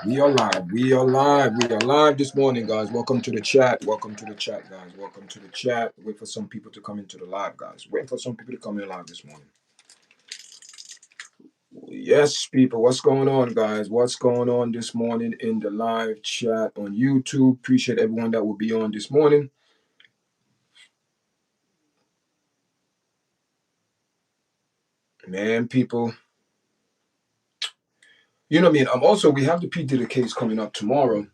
We are live. We are live. We are live this morning, guys. Welcome to the chat. Welcome to the chat, guys. Welcome to the chat. Wait for some people to come into the live, guys. Wait for some people to come in live this morning. Yes, people. What's going on, guys? What's going on this morning in the live chat on YouTube? Appreciate everyone that will be on this morning. Man, people. You know what I mean? Also, we have the P. Diddy case coming up tomorrow.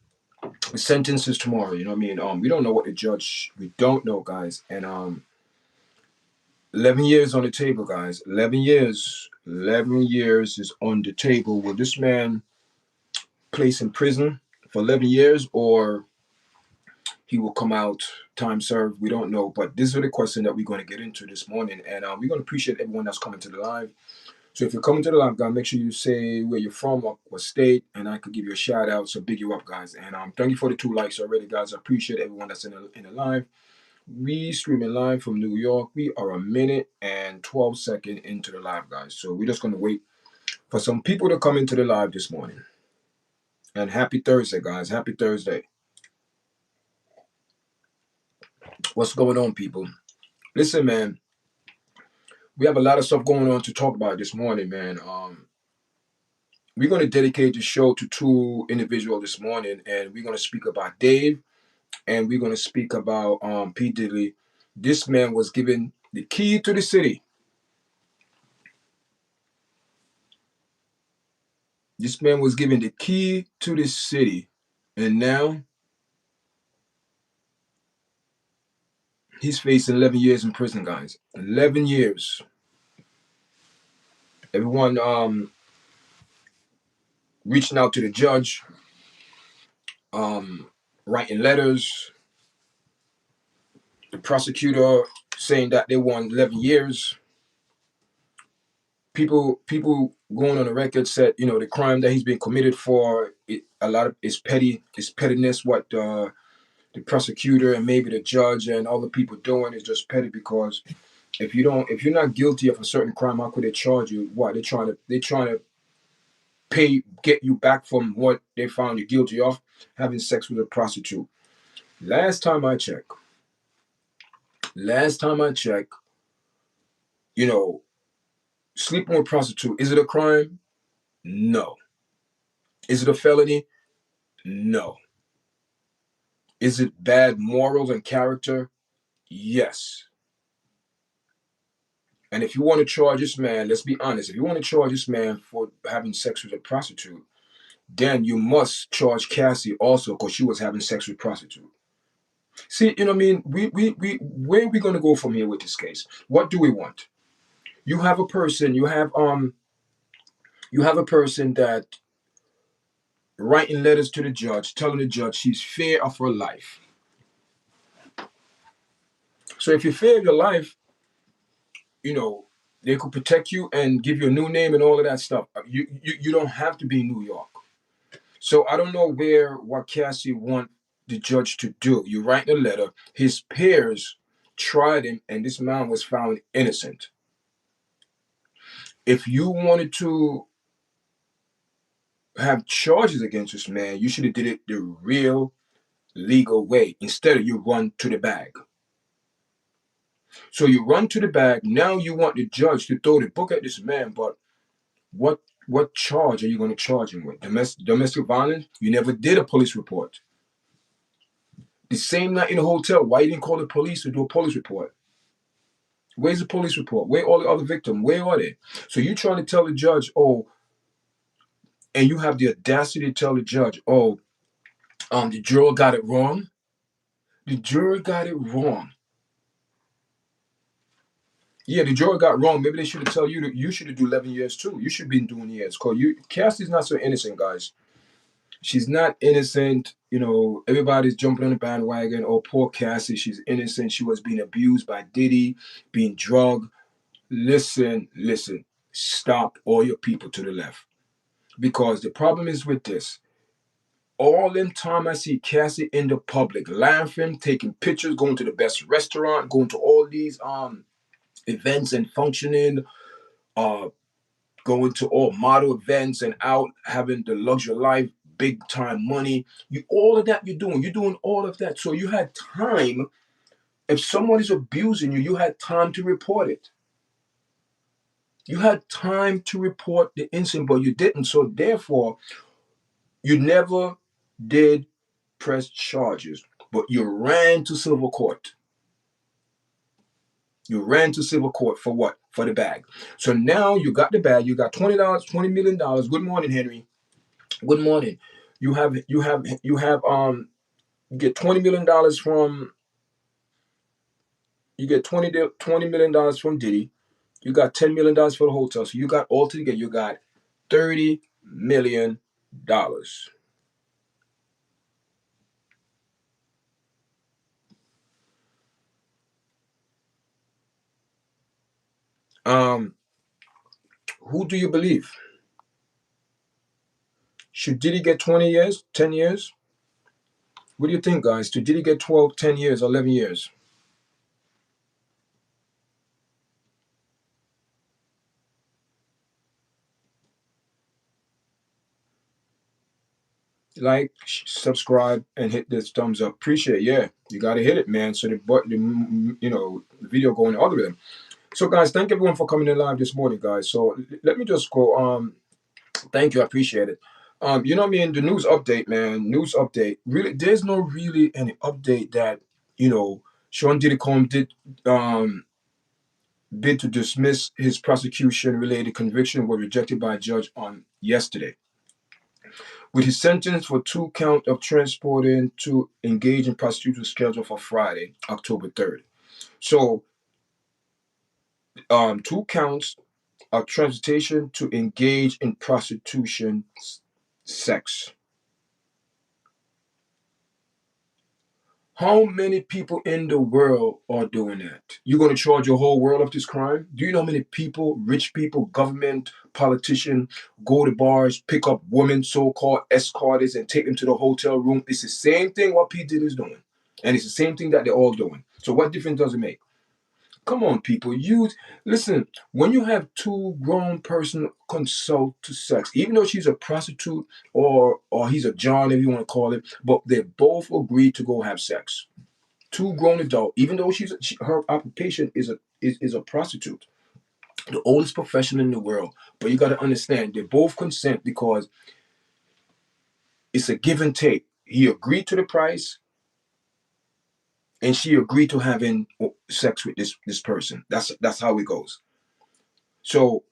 The sentence is tomorrow. You know what I mean? We don't know what the judge. We don't know, guys. And 11 years on the table, guys. 11 years. 11 years is on the table. Will this man place in prison for 11 years or he will come out time served? We don't know. But this is the question that we're going to get into this morning. And we're going to appreciate everyone that's coming to the live. So if you're coming to the live, guys, make sure you say where you're from, what state, and I could give you a shout out. So big you up, guys. And thank you for the 2 likes already, guys. I appreciate everyone that's in the live. We streaming live from New York. We are a minute and 12 seconds into the live, guys. So we're just going to wait for some people to come into the live this morning. And happy Thursday, guys. Happy Thursday. What's going on, people? Listen, man. We have a lot of stuff going on to talk about this morning, man. We're going to dedicate the show to 2 individuals this morning, and we're going to speak about Dave, and we're going to speak about P. Diddy. This man was given the key to the city. This man was given the key to the city, and now he's facing 11 years in prison, guys. 11 years. Everyone reaching out to the judge, writing letters. The prosecutor saying that they want 11 years. People going on the record said, the crime that he's been committed for, a lot of is petty. It's pettiness. What the prosecutor and maybe the judge and all the people doing is just petty because if you're not guilty of a certain crime, how could they charge you? What they're trying to get you back from what they found you guilty of, having sex with a prostitute. Last time I checked, sleeping with a prostitute, is it a crime? No. Is it a felony? No. Is it bad morals and character? Yes. And if you want to charge this man, let's be honest, if you want to charge this man for having sex with a prostitute, then you must charge Cassie also because she was having sex with a prostitute. See, you know what I mean? We where are we gonna go from here with this case? What do we want? You have a person, you have a person that writing letters to the judge, telling the judge she's fear of her life. So if you fear of your life, they could protect you and give you a new name and all of that stuff. You don't have to be in New York. So I don't know what Cassie want the judge to do. You write a letter. His peers tried him, and this man was found innocent. If you wanted to have charges against this man, you should have did it the real legal way. Instead of you run to the bag. So you run to the bag. Now you want the judge to throw the book at this man, but what charge are you going to charge him with? Domestic violence? You never did a police report. The same night in the hotel, why you didn't call the police to do a police report? Where's the police report? Where are all the other victims? Where are they? So you trying to tell the judge, and you have the audacity to tell the judge, the juror got it wrong? The juror got it wrong. Yeah, the juror got wrong. Maybe they should have told you that you should have do 11 years too. You should have been doing years. Cause Cassie's not so innocent, guys. She's not innocent. Everybody's jumping on the bandwagon. Oh, poor Cassie, she's innocent. She was being abused by Diddy, being drugged. Listen. Stop all your people to the left. Because the problem is with this. All them time I see Cassie in the public, laughing, taking pictures, going to the best restaurant, going to all these events and functioning, going to all model events and out having the luxury life, big time money. All of that you're doing. You're doing all of that. So you had time. If someone is abusing you, you had time to report it. You had time to report the incident, but you didn't. So therefore, you never did press charges, but you ran to civil court. You ran to civil court for what? For the bag. So now you got the bag. You got $20, $20 million. Good morning, Henry. Good morning. You get $20 million from $20 million from Diddy. You got $10 million for the hotel. So you got altogether, you got $30 million. Who do you believe? Should Diddy get 20 years, 10 years? What do you think, guys? Should Diddy get 12, 10 years, 11 years? Like, subscribe, and hit this thumbs up. Appreciate it. Yeah, you got to hit it, man. So the video going the other way. So, guys, thank everyone for coming in live this morning, guys. So let me just go. Thank you. I appreciate it. You know what I mean? The news update, man. News update. Really, there's no really any update that, Sean Diddy Combs did bid to dismiss his prosecution-related conviction were rejected by a judge on yesterday. With his sentence for 2 counts of transporting to engage in prostitution scheduled for Friday, October 3rd. So, 2 counts of transportation to engage in prostitution sex. How many people in the world are doing that? You're going to charge your whole world of this crime? Do you know how many people, rich people, government, politicians, go to bars, pick up women, so-called escorters, and take them to the hotel room? It's the same thing what P. Diddy is doing. And it's the same thing that they're all doing. So what difference does it make? Come on, people. Listen, when you have 2 grown person consult to sex, even though she's a prostitute or he's a John, if you want to call it, but they both agreed to go have sex. 2 grown adults, even though her occupation is a prostitute, the oldest profession in the world. But you got to understand, they both consent because it's a give and take. He agreed to the price, and she agreed to having sex with this person. That's how it goes. So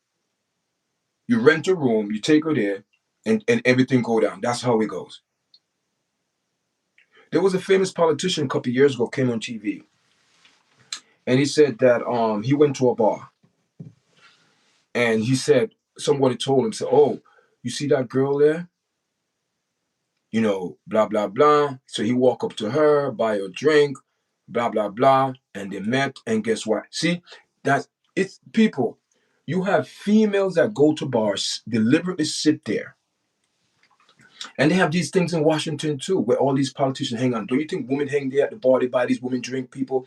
you rent a room, you take her there, and everything go down. That's how it goes. There was a famous politician a couple of years ago came on TV, and he said that he went to a bar, and he said somebody told him, said, "Oh, you see that girl there? Blah blah blah." So he walked up to her, buy her a drink, blah blah blah, and they met. And guess what? See, it's people. You have females that go to bars, deliberately sit there. And they have these things in Washington too, where all these politicians hang on. Do you think women hang there at the bar? They buy these women drink, people.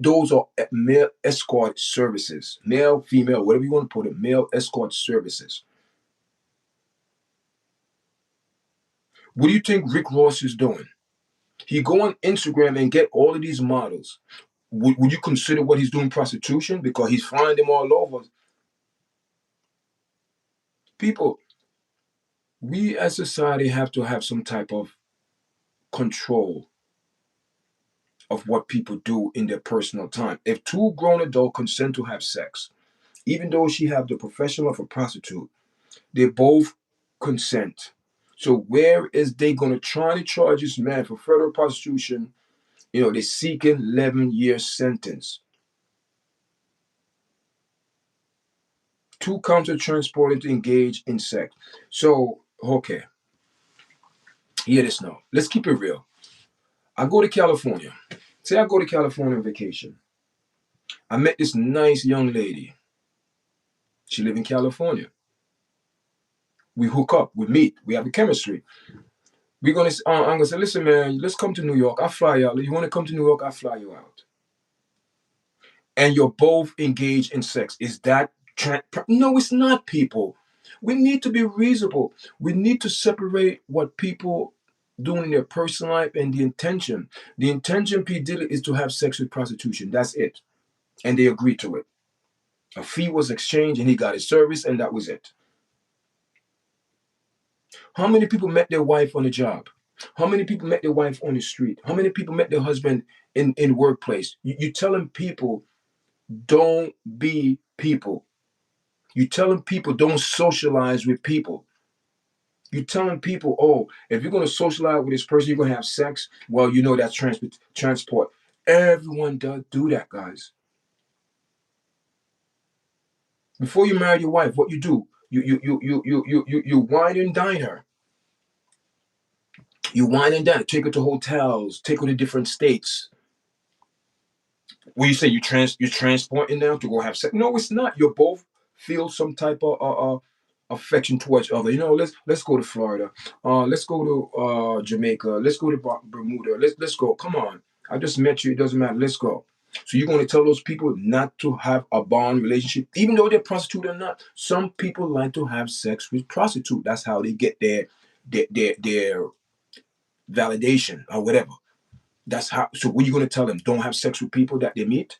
Those are male escort services. Male, female, whatever you want to put it, male escort services. What do you think Rick Ross is doing? He go on Instagram and get all of these models. Would you consider what he's doing prostitution? Because he's finding them all over. People, we as society have to have some type of control of what people do in their personal time. If 2 grown adults consent to have sex, even though she have the profession of a prostitute, they both consent. So where is they going to try to charge this man for further prostitution? They're seeking 11-year sentence. 2 counts of transporting to engage in sex. So, okay. Hear this now. Let's keep it real. I go to California. Say I go to California on vacation. I met this nice young lady. She live in California. We hook up, we meet, we have a chemistry. I'm gonna say, listen, man, let's come to New York. I'll fly you out. You want to come to New York? I'll fly you out. And you're both engaged in sex. Is that no? It's not, people. We need to be reasonable. We need to separate what people doing in their personal life and the intention. The intention, P. Diddy, is to have sex with prostitution. That's it. And they agreed to it. A fee was exchanged and he got his service, and that was it. How many people met their wife on the job? How many people met their wife on the street? How many people met their husband in workplace? You telling people don't be people. You telling people don't socialize with people. You telling people, oh, if you're gonna socialize with this person, you're gonna have sex. Well, you know that's transport. Everyone does do that, guys. Before you marry your wife, what you do? You wine and dine her. You wine and dine. Take her to hotels. Take her to different states. When you say you're transporting now to go have sex, no, it's not. You both feel some type of affection towards each other. You know, let's go to Florida. Let's go to Jamaica. Let's go to Bermuda. Let's go. Come on, I just met you. It doesn't matter. Let's go. So you're going to tell those people not to have a bond relationship, even though they're prostitute or not. Some people like to have sex with prostitute. That's how they get their validation or whatever. That's how. So what are you going to tell them? Don't have sex with people that they meet?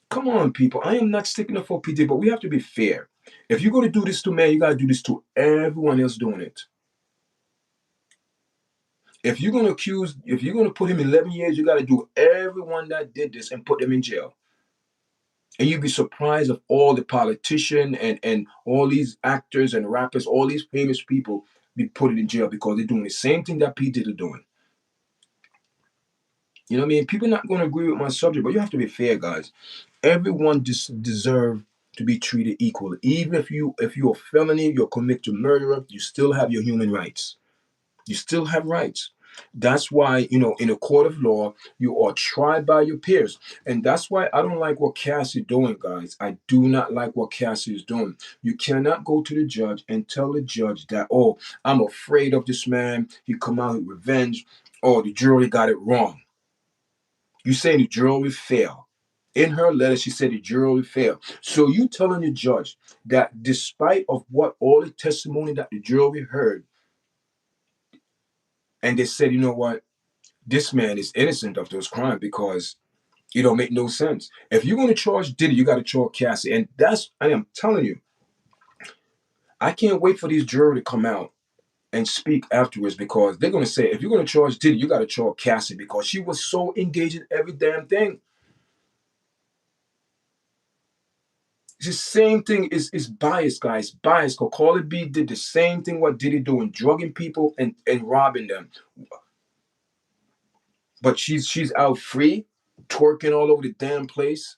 Come on, people. I am not sticking up for PD, but we have to be fair. If you're going to do this to man, you got to do this to everyone else doing it. If you're going to put him 11 years, you got to do everyone that did this and put them in jail. And you'd be surprised of all the politicians and all these actors and rappers, all these famous people be put in jail because they're doing the same thing that P. Diddy doing. You know what I mean? People not going to agree with my subject, but you have to be fair, guys. Everyone deserve to be treated equally. Even if you're a felony, you're convicted murderer, you still have your human rights. You still have rights. That's why, in a court of law, you are tried by your peers. And that's why I don't like what Cassie doing, guys. I do not like what Cassie is doing. You cannot go to the judge and tell the judge that, oh, I'm afraid of this man. He come out with revenge. Oh, the jury got it wrong. You say the jury failed. In her letter, she said the jury failed. So you telling the judge that despite of what all the testimony that the jury heard, and they said, you know what, this man is innocent of those crimes because it don't make no sense. If you're going to charge Diddy, you got to charge Cassie. And I am telling you, I can't wait for these jury to come out and speak afterwards because they're going to say, if you're going to charge Diddy, you got to charge Cassie because she was so engaged in every damn thing. It's the same thing is bias, guys. Bias. Carly B did the same thing what Diddy doing, drugging people and robbing them. But she's out free, twerking all over the damn place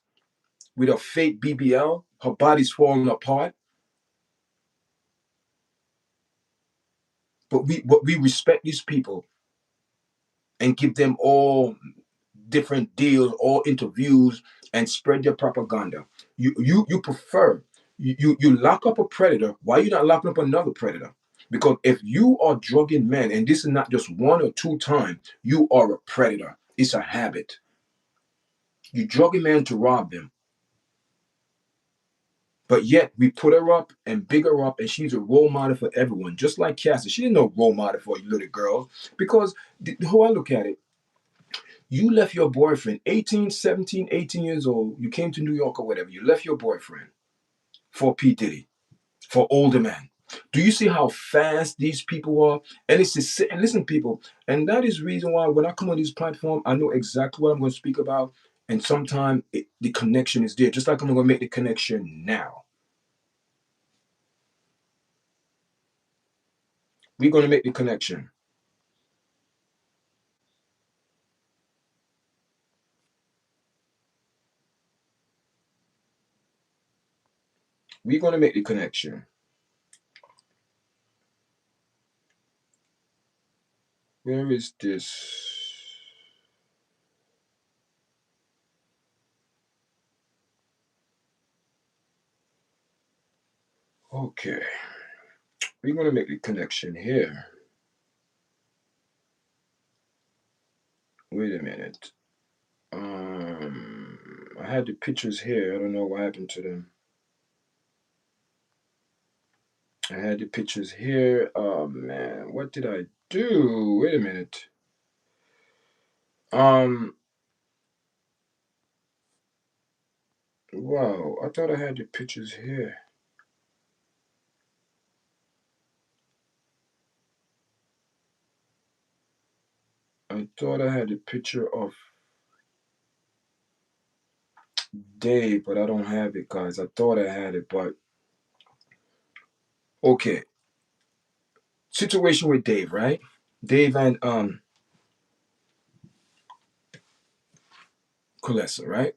with a fake BBL. Her body's falling apart. But we respect these people and give them all different deals, all interviews, and spread their propaganda. You prefer you lock up a predator. Why are you not locking up another predator? Because if you are drugging men, and this is not just one or two times, you are a predator. It's a habit. You drug a man to rob them. But yet we put her up and big her up, and she's a role model for everyone. Just like Cassie, she didn't know role model for little girls because how I look at it, you left your boyfriend 18, 17, 18 years old. You came to New York or whatever. You left your boyfriend for P. Diddy, for older man. Do you see how fast these people are? And it's just, and listen, people, and that is the reason why when I come on this platform, I know exactly what I'm going to speak about. And sometimes the connection is there, just like I'm going to make the connection now. We're going to make the connection. We're going to make the connection. Where is this? Okay. We're going to make the connection here. Wait a minute. I had the pictures here. I don't know what happened to them. I had the pictures here. Oh man, what did I do? Wait a minute. Um, wow, I thought I had the pictures here. I thought I had the picture of Dave, but I don't have it, guys. I thought I had it, but okay. Situation with Dave, right? Dave and Colessa, right?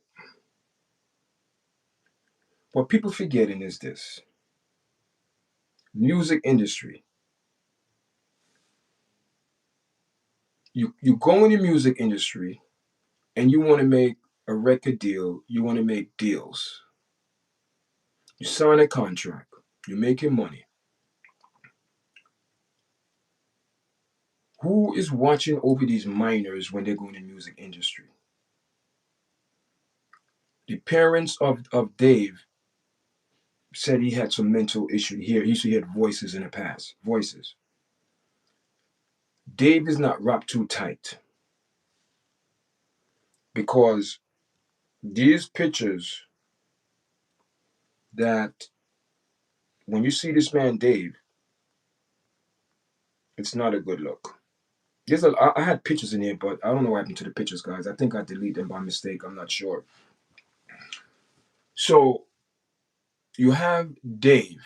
What people forgetting is this: music industry. You go in the music industry and you want to make a record deal. You want to make deals. You sign a contract. You're making money. Who is watching over these minors when they go in the music industry? The parents of Dave said he had some mental issue here. He had voices in the past. Voices. Dave is not wrapped too tight because these pictures that when you see this man Dave, it's not a good look. I had pictures in here, but I don't know what happened to the pictures, guys. I think I deleted them by mistake. I'm not sure. So you have Dave,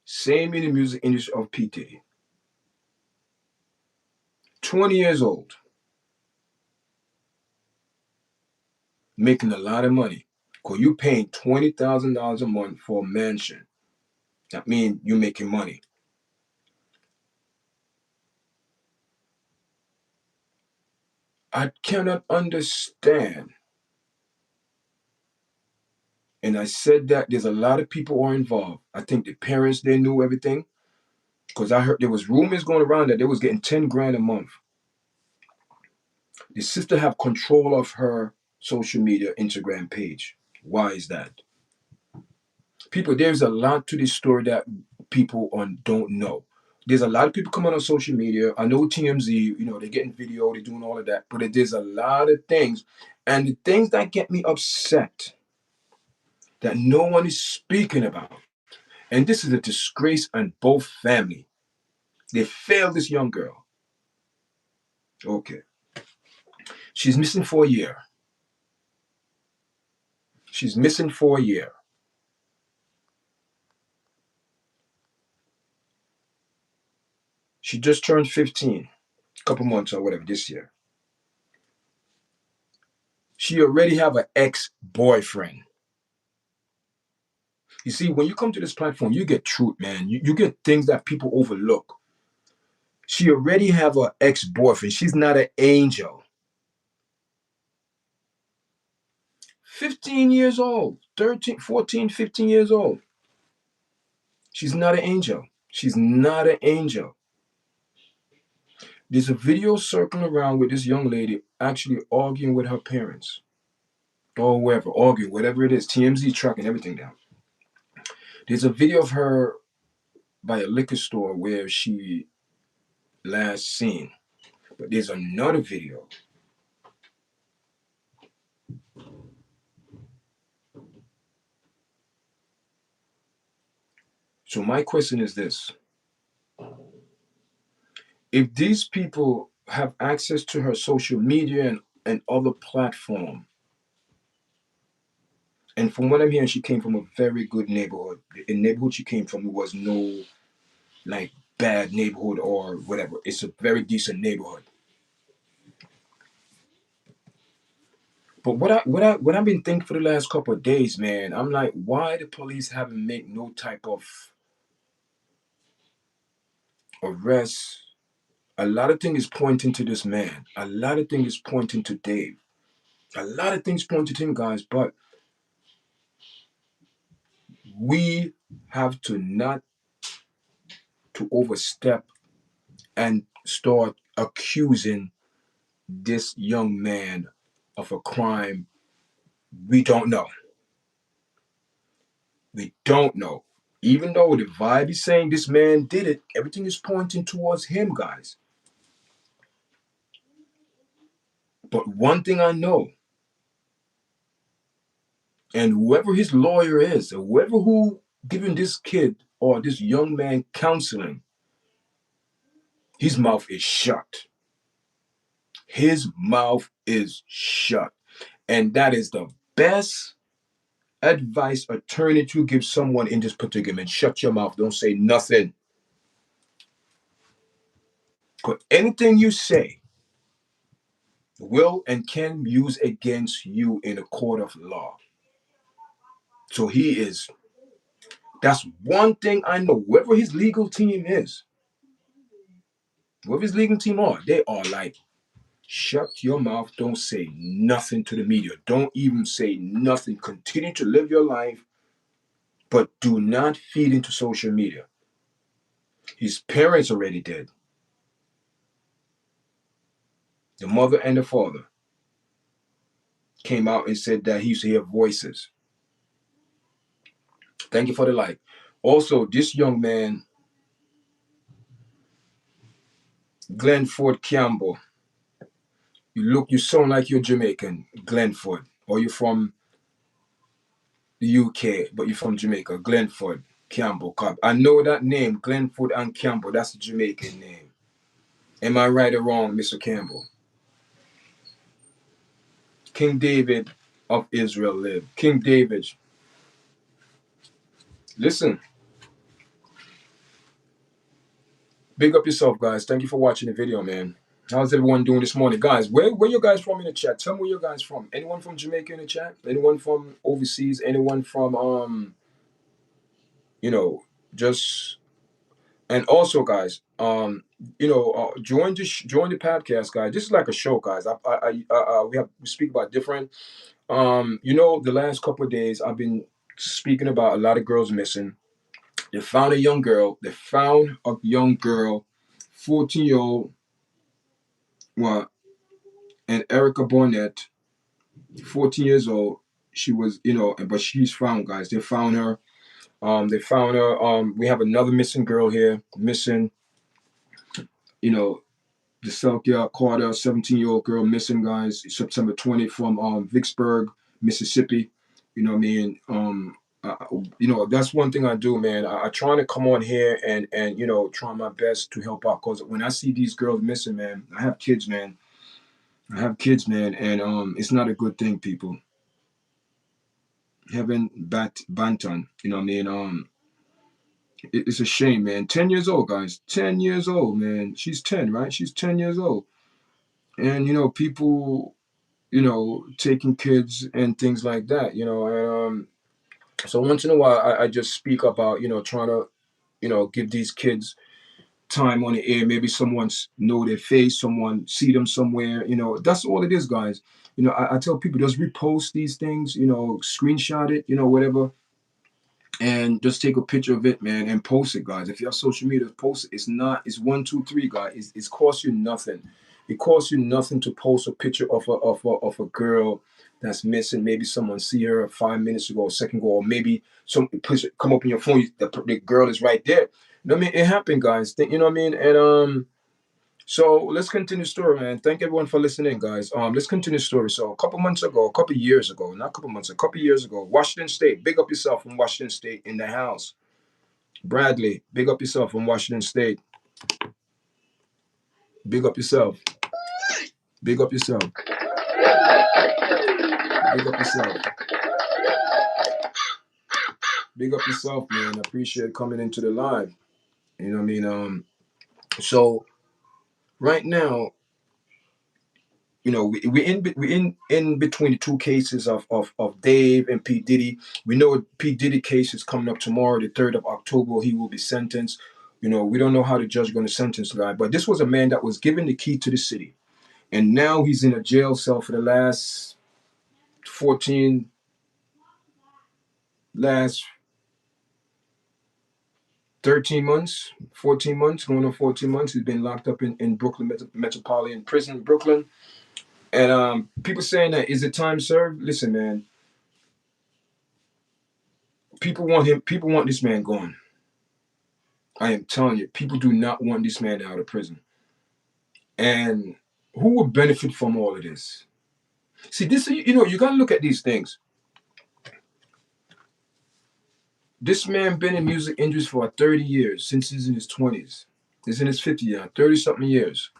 same in the music industry of P. Diddy, 20 years old, making a lot of money. Because you paying $20,000 a month for a mansion. That means you making money. I cannot understand. And I said that there's a lot of people are involved. I think the parents, they knew everything. Because I heard there was rumors going around that they was getting 10 grand a month. The sister have control of her social media Instagram page. Why is that? People, there's a lot to this story that people don't know. There's a lot of people coming on social media. I know TMZ, they're getting video, they're doing all of that, but there's a lot of things. And the things that get me upset that no one is speaking about. And this is a disgrace on both family. They failed this young girl. Okay. She's missing for a year. She's missing for a year. She just turned 15, a couple months or whatever this year. She already have an ex-boyfriend. You see, when you come to this platform, you get truth, man. You get things that people overlook. She already have an ex-boyfriend. She's not an angel. 15 years old, 13, 14, 15 years old. She's not an angel. She's not an angel. There's a video circling around with this young lady actually arguing with her parents. Or whoever, arguing, whatever it is. TMZ tracking everything down. There's a video of her by a liquor store where she last seen. But there's another video. So my question is this. If these people have access to her social media and other platform, and from what I'm hearing, she came from a very good neighborhood. The neighborhood she came from was no like bad neighborhood or whatever. It's a very decent neighborhood. But what I've been thinking for the last couple of days, man, I'm like, why the police haven't made no type of arrest? A lot of things is pointing to this man. A lot of things is pointing to Dave. A lot of things pointing to him, guys. But we have to not to overstep and start accusing this young man of a crime we don't know. We don't know. Even though the vibe is saying this man did it, everything is pointing towards him, guys. But one thing I know, and whoever his lawyer is, or whoever who giving this kid or this young man counseling, his mouth is shut. His mouth is shut. And that is the best advice attorney to give someone in this predicament. Shut your mouth. Don't say nothing. Because anything you say will and can use against you in a court of law. So that's one thing I know. Whoever his legal team is, whoever his legal team are, they are like, shut your mouth. Don't say nothing to the media. Don't even say nothing. Continue to live your life, but do not feed into social media. His parents already dead. The mother and the father came out and said that he used to hear voices. Thank you for the like. Also, this young man, Glenford Campbell, you sound like you're Jamaican, Glenford, or you're from the UK, but you're from Jamaica, Glenford Campbell. I know that name, Glenford and Campbell. That's a Jamaican name. Am I right or wrong, Mr. Campbell? King David of Israel lived. King David. Listen, big up yourself, guys. Thank you for watching the video, man. How's everyone doing this morning? Guys, where you guys from in the chat? Tell me where you guys from. Anyone from Jamaica in the chat? Anyone from overseas? Anyone from just and also guys, join join the podcast, guys. This is like a show, guys. We speak about different the last couple of days I've been speaking about a lot of girls missing. They found a young girl. 14-year-old, well, and Erica Barnett, 14 years old. She was, but she's found, guys. They found her. We have another missing girl here, missing, the Selkia Carter, 17-year-old girl missing, guys, September 20th from Vicksburg, Mississippi. You know what I mean? That's one thing I do, man. I try to come on here and try my best to help out. Because when I see these girls missing, man, I have kids, man. And it's not a good thing, people. Having Banton, you know what I mean? It's a shame, man. 10 years old, guys. 10 years old, man. She's 10, right? She's 10 years old. And, people, taking kids and things like that, and so once in a while, I just speak about, trying to, give these kids time on the air. Maybe someone know their face, someone see them somewhere, that's all it is, guys. I tell people just repost these things, screenshot it, whatever, and just take a picture of it, man, and post it, guys. If you have social media, post it. It's 1, 2, 3, guys. It's cost you nothing. It costs you nothing to post a picture of a girl that's missing. Maybe someone see her 5 minutes ago, a second ago, or maybe some come up in your phone. The girl is right there. You know what I mean? It happened, guys. You know what I mean? And so let's continue the story, man. Thank everyone for listening, guys. Let's continue the story. So a couple years ago, not a couple months, a couple years ago, Washington State. Big up yourself from Washington State in the house. Bradley, big up yourself from Washington State. Big up yourself. Big up yourself. Big up yourself. Big up yourself, man. I appreciate coming into the live. You know what I mean? So right now, we're in between the two cases of Dave and P. Diddy. We know P. Diddy case is coming up tomorrow, the 3rd of October. He will be sentenced. We don't know how the judge is going to sentence the guy, but this was a man that was given the key to the city. And now he's in a jail cell for the last 13 months, 14 months, going on 14 months. He's been locked up in Brooklyn, Metropolitan Prison in Brooklyn. And people saying that, is it time served? Listen, man, People want him. People want this man gone. I am telling you, people do not want this man out of prison. And who would benefit from all of this? See, this, you got to look at these things. This man been in music industry for 30 years, since he's in his 20s. He's in his 50s now, 30-something years.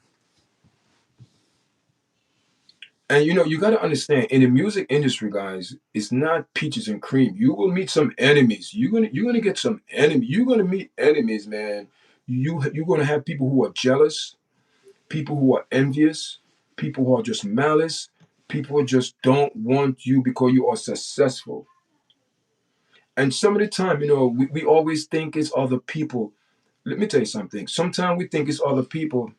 And you got to understand, in the music industry, guys, it's not peaches and cream. You will meet some enemies. You're gonna get some enemies. You're gonna meet enemies, man. You're gonna have people who are jealous, people who are envious, people who are just malice, people who just don't want you because you are successful. And some of the time, we always think it's other people. Let me tell you something. Sometimes we think it's other people.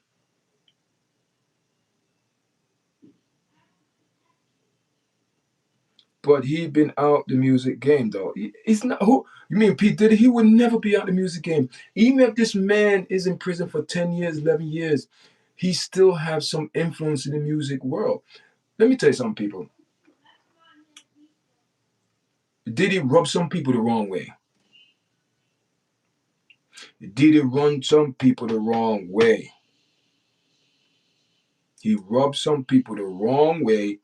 But he been out the music game though. He's not who you mean Pete Diddy? He would never be out the music game. Even if this man is in prison for 10 years, 11 years, he still have some influence in the music world. Let me tell you something, people. Diddy rub some people the wrong way. Diddy run some people the wrong way. He rubbed some people the wrong way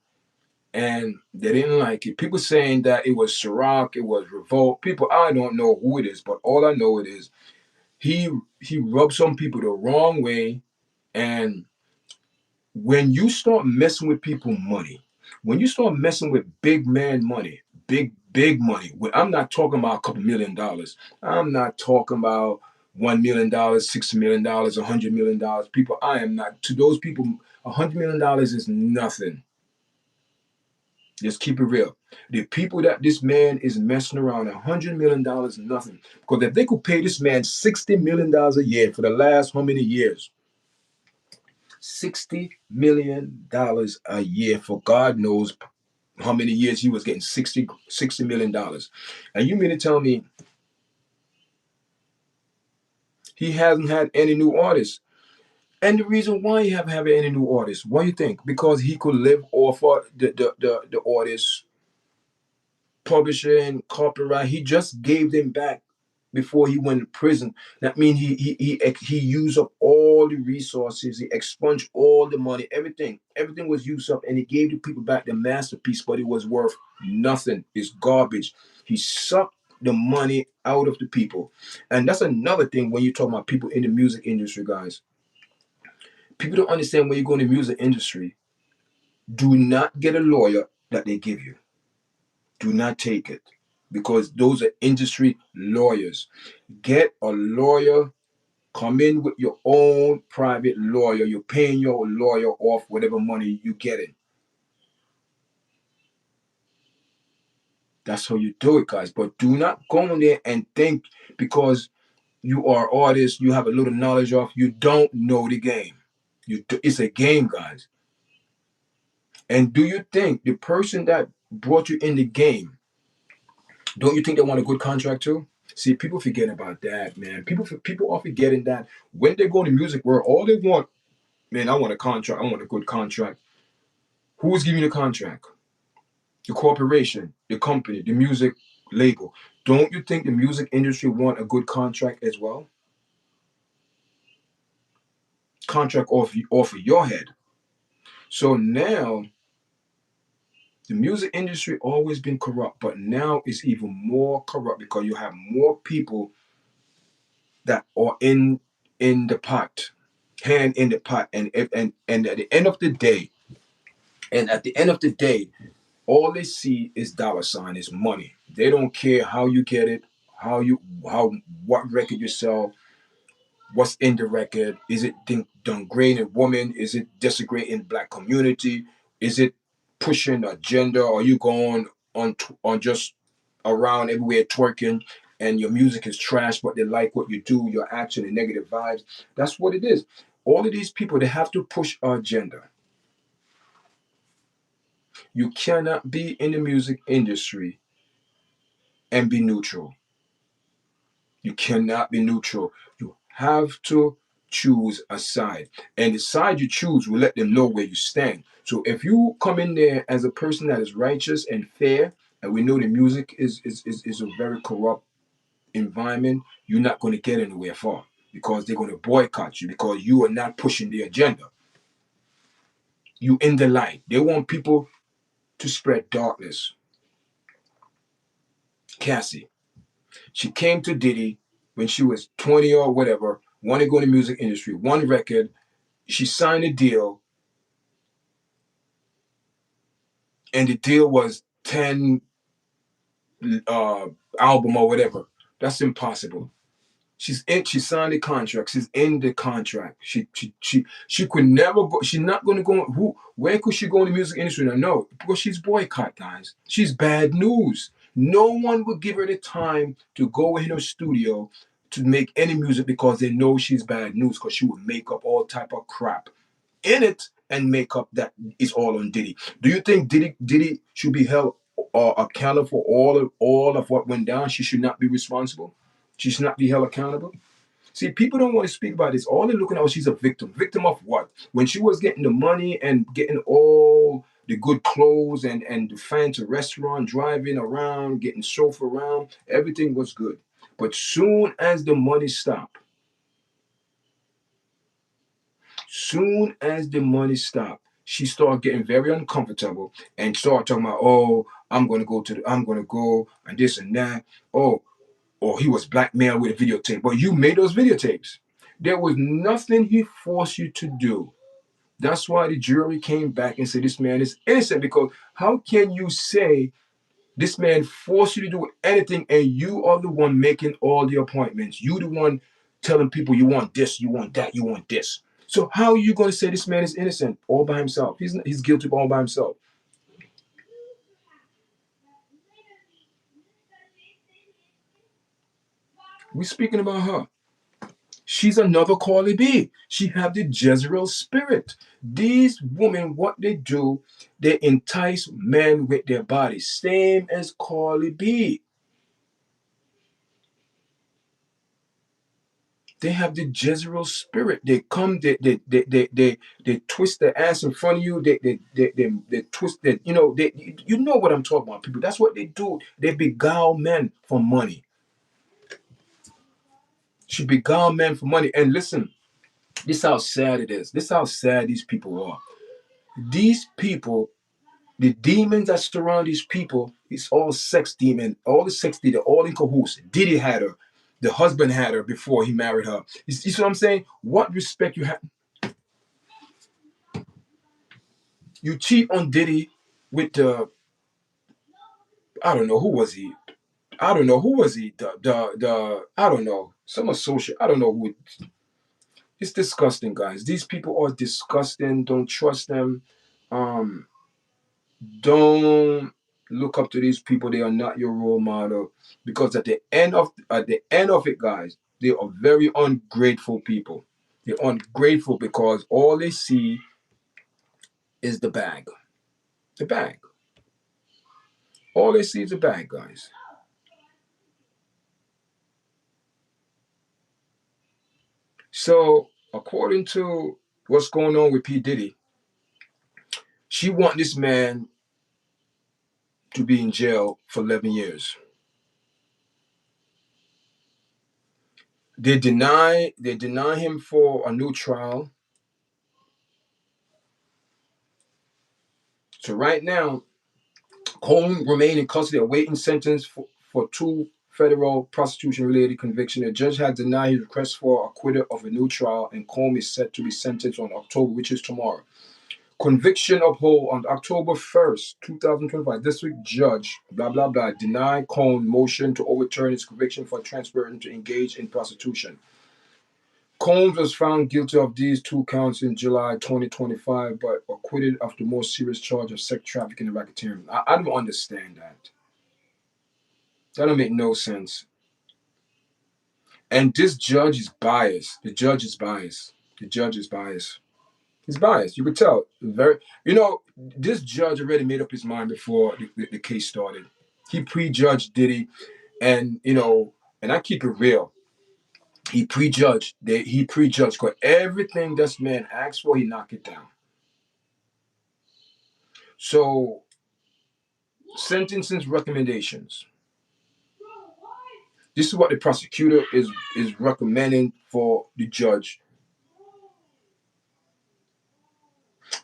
and they didn't like it. People saying that it was Ciroc, it was Revolt. People, I don't know who it is, but all I know it is he he rubbed some people the wrong way. And when you start messing with people money, when you start messing with big man money, big money, I'm not talking about a couple $1 million. I'm not talking about $1 million, $60 million, $100 million. People, I am not, to those people, $100 million is nothing. Just keep it real. The people that this man is messing around, $100 million, nothing. Because if they could pay this man $60 million a year for the last how many years? $60 million a year for God knows how many years he was getting $60 million. And you mean to tell me he hasn't had any new artists? And the reason why he haven't had any new artists, what do you think? Because he could live off of the artists publishing, copyright. He just gave them back before he went to prison. That means he used up all the resources. He expunged all the money. Everything was used up, and he gave the people back the masterpiece, but it was worth nothing. It's garbage. He sucked the money out of the people, and that's another thing when you talk about people in the music industry, guys. People don't understand when you go in the music industry. Do not get a lawyer that they give you. Do not take it because those are industry lawyers. Get a lawyer, come in with your own private lawyer. You're paying your lawyer off whatever money you get in. That's how you do it, guys. But do not go in there and think because you are artists, you have a little knowledge of, you don't know the game. It's a game, guys. And do you think the person that brought you in the game, don't you think they want a good contract too? See, people forget about that, man. People are forgetting that when they go in the music world, all they want, man, I want a contract. I want a good contract. Who is giving you the contract? The corporation, the company, the music label. Don't you think the music industry want a good contract as well? Contract off of your head. So now the music industry always been corrupt, but now it's even more corrupt because you have more people that are in the pot, hand in the pot, and at the end of the day, all they see is dollar sign, is money. They don't care how you get it, how what record you sell, what's in the record. Is it degrading women? Is it desecrating black community? Is it pushing agenda? Or are you going on just around everywhere twerking and your music is trash, but they like what you do, your action and negative vibes? That's what it is. All of these people, they have to push our agenda. You cannot be in the music industry and be neutral. You cannot be neutral. You have to choose a side. And the side you choose will let them know where you stand. So if you come in there as a person that is righteous and fair and we know the music is a very corrupt environment, you're not going to get anywhere far because they're going to boycott you because you are not pushing the agenda. You in the light. They want people to spread darkness. Cassie, she came to Diddy when she was 20 or whatever, wanted to go in the music industry, one record. She signed a deal, and the deal was 10 album or whatever. That's impossible. She signed the contract. She's in the contract. She could never go. She's not going to go. Where could she go in the music industry? No, because she's boycott, guys. She's bad news. No one would give her the time to go in her studio to make any music because they know she's bad news because she would make up all type of crap in it and make up that is all on Diddy. Do you think Diddy should be held accountable for all of what went down? She should not be responsible. She should not be held accountable. See, people don't want to speak about this. All they're looking at, she's a victim. Victim of what? When she was getting the money and getting all the good clothes and the fancy restaurant, driving around, getting chauffeur around, everything was good. But soon as the money stopped, she started getting very uncomfortable and started talking about, oh, I'm gonna go and this and that. Oh, or he was blackmailed with a videotape. But you made those videotapes. There was nothing he forced you to do. That's why the jury came back and said this man is innocent. Because how can you say this man forced you to do anything and you are the one making all the appointments? You the one telling people you want this, you want that, you want this. So how are you going to say this man is innocent all by himself? He's guilty all by himself. We're speaking about her. She's another Carly B. She have the Jezreel spirit. These women, what they do, they entice men with their bodies. Same as Carly B. They have the Jezreel spirit. They come, they twist their ass in front of you. They twist that, you know what I'm talking about, people. That's what they do. They beguile men for money. She beguile men for money. And listen, this is how sad it is. This is how sad these people are. These people, the demons that surround these people, it's all sex demon. All the sex demon, all in cahoots. Diddy had her. The husband had her before he married her. You see what I'm saying? What respect you have? You cheat on Diddy with the, I don't know, who was he? I don't know, who was he? I don't know. Some associate. I don't know who. It's disgusting, guys. These people are disgusting. Don't trust them. Um, don't look up to these people. They are not your role model, because at the end of it, guys, they are very ungrateful people. They're ungrateful because all they see is the bag. The bag. All they see is the bag, guys. So according to what's going on with P. Diddy, she want this man to be in jail for 11 years. They deny him for a new trial. So right now, Combs remain in custody awaiting sentence for two federal prostitution-related convictions. The judge had denied his request for acquittal of a new trial, and Combs is set to be sentenced on October, which is tomorrow. Conviction upheld on October 1st, 2025. District Judge, blah, blah, blah, denied Combs' motion to overturn his conviction for transferring to engage in prostitution. Combs was found guilty of these two counts in July 2025, but acquitted of the more serious charge of sex trafficking and racketeering. I don't understand that. That don't make no sense. And this judge is biased. The judge is biased. The judge is biased. He's biased. You could tell. This judge already made up his mind before the case started. He prejudged Diddy, and I keep it real. He prejudged. He prejudged because everything this man asked for, he knocked it down. So sentencing recommendations. This is what the prosecutor is recommending for the judge.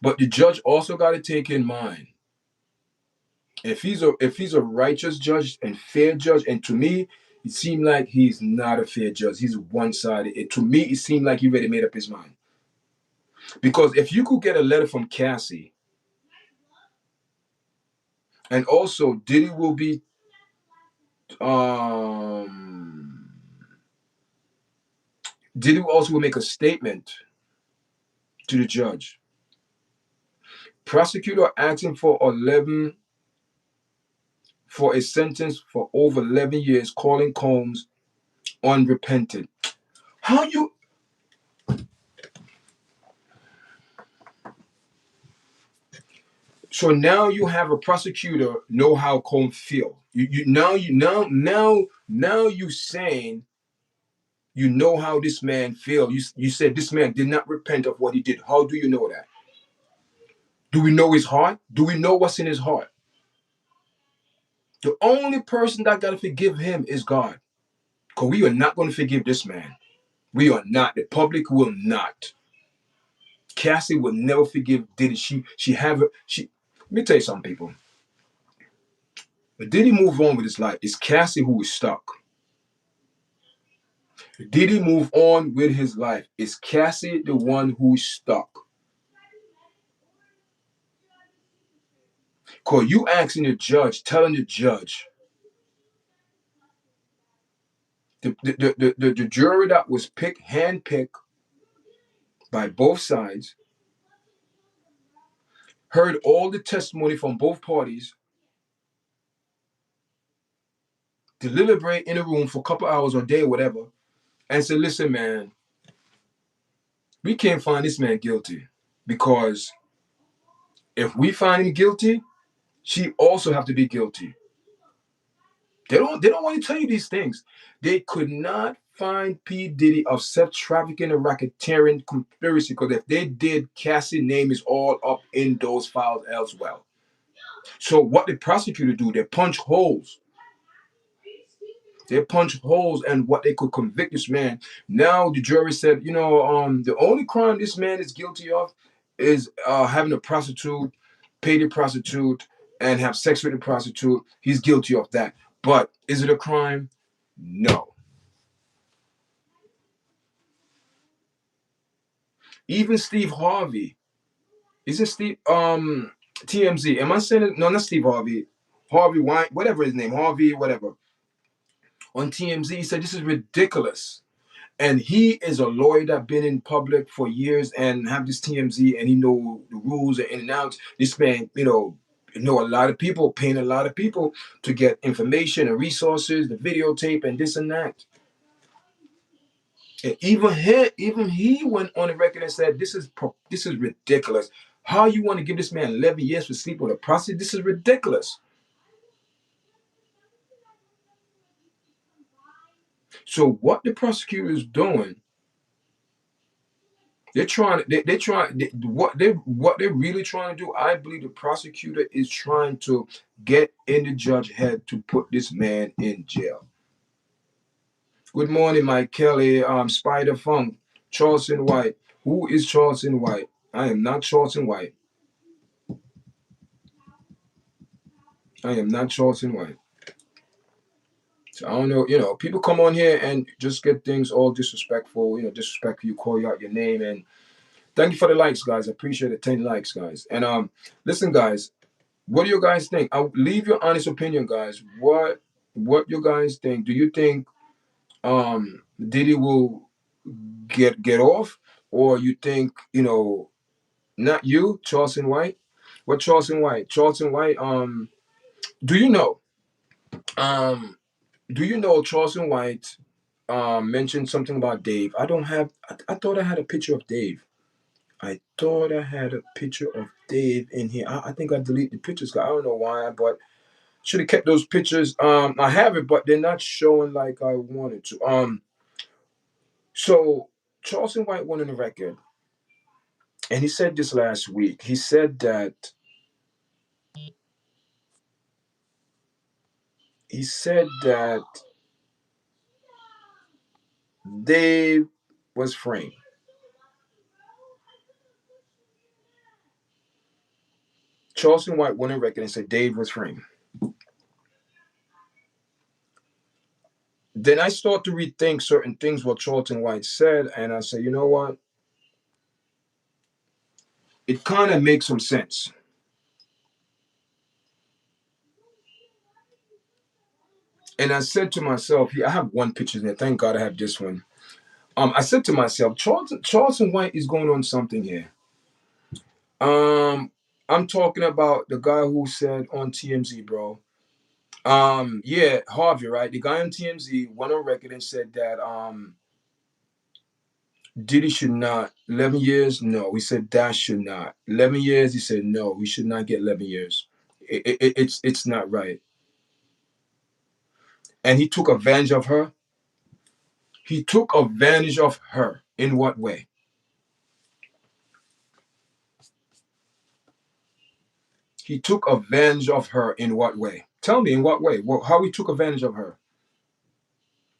But the judge also got to take in mind, if he's a righteous judge and fair judge, and to me, it seemed like he's not a fair judge. He's one-sided. To me, it seemed like he already made up his mind. Because if you could get a letter from Cassie, and also Diddy will be Diddy also will make a statement to the judge. Prosecutor asking for a sentence for over 11 years, calling Combs unrepentant. How you? So now you have a prosecutor know how Combs feel. Now you saying you know how this man feel. You said this man did not repent of what he did. How do you know that? Do we know his heart? Do we know what's in his heart? The only person that got to forgive him is God. Because we are not going to forgive this man. We are not. The public will not. Cassie will never forgive Diddy. Let me tell you something, people. But Diddy move on with his life. It's Cassie who is stuck. Diddy move on with his life. It's Cassie the one who's stuck. Because you asking the judge, telling the judge, the jury that was handpicked by both sides, heard all the testimony from both parties, deliberate in a room for a couple hours or a day or whatever, and said, listen, man, we can't find this man guilty. Because if we find him guilty, she also have to be guilty. They don't want to tell you these things. They could not find P. Diddy of sex trafficking and racketeering conspiracy, because if they did, Cassie's name is all up in those files as well. So what the prosecutor do, they punch holes. They punch holes in what they could convict this man. Now the jury said, the only crime this man is guilty of is having a prostitute, pay the prostitute, and have sex with the prostitute. He's guilty of that. But is it a crime? No. Even Steve Harvey. Isn't Steve TMZ? Am I saying it? No, not Steve Harvey. Harvey Wine, whatever his name, Harvey, whatever. On TMZ, he said this is ridiculous. And he is a lawyer that been in public for years and have this TMZ, and he know the rules and in and outs. This man, know a lot of people, paying a lot of people to get information and resources, the videotape and this and that. And even he went on the record and said, this is ridiculous. How you want to give this man 11 years for sleep with a prostitute? This is ridiculous. So what the prosecutor is doing, what they're really trying to do, I believe the prosecutor is trying to get in the judge's head to put this man in jail. Good morning, Mike Kelly, Spider Funk, Charleston White. Who is Charleston White? I am not Charleston White. I am not Charleston White. So I don't know, people come on here and just get things all disrespectful, disrespectful. You call you out your name, and thank you for the likes, guys. I appreciate it. 10 likes, guys. And listen, guys, what do you guys think? I'll leave your honest opinion, guys. What you guys think? Do you think Diddy will get off, or you think not you, Charleston White? What Charleston White? Charleston White. Do you know? Do you know Charleston White mentioned something about Dave? I don't have. I thought I had a picture of Dave. I thought I had a picture of Dave in here. I think I deleted the pictures. I don't know why, but should have kept those pictures. I have it, but they're not showing like I wanted to. So Charleston White went on the record, and he said this last week. He said that he said that Dave was framed. Charleston White went on record and said Dave was framed. Then I start to rethink certain things what Charlton White said, and I say, you know what? It kind of makes some sense. And I said to myself, I have one picture there. Thank God I have this one. I said to myself, Charlton White is going on something here. I'm talking about the guy who said on TMZ, bro. Yeah, Harvey, right? The guy on TMZ went on record and said that Diddy should not 11 years. No, he said that should not 11 years. He said no, we should not get 11 years. It's not right. And he took advantage of her. He took advantage of her. In what way? He took advantage of her in what way? Tell me in what way? How he took advantage of her?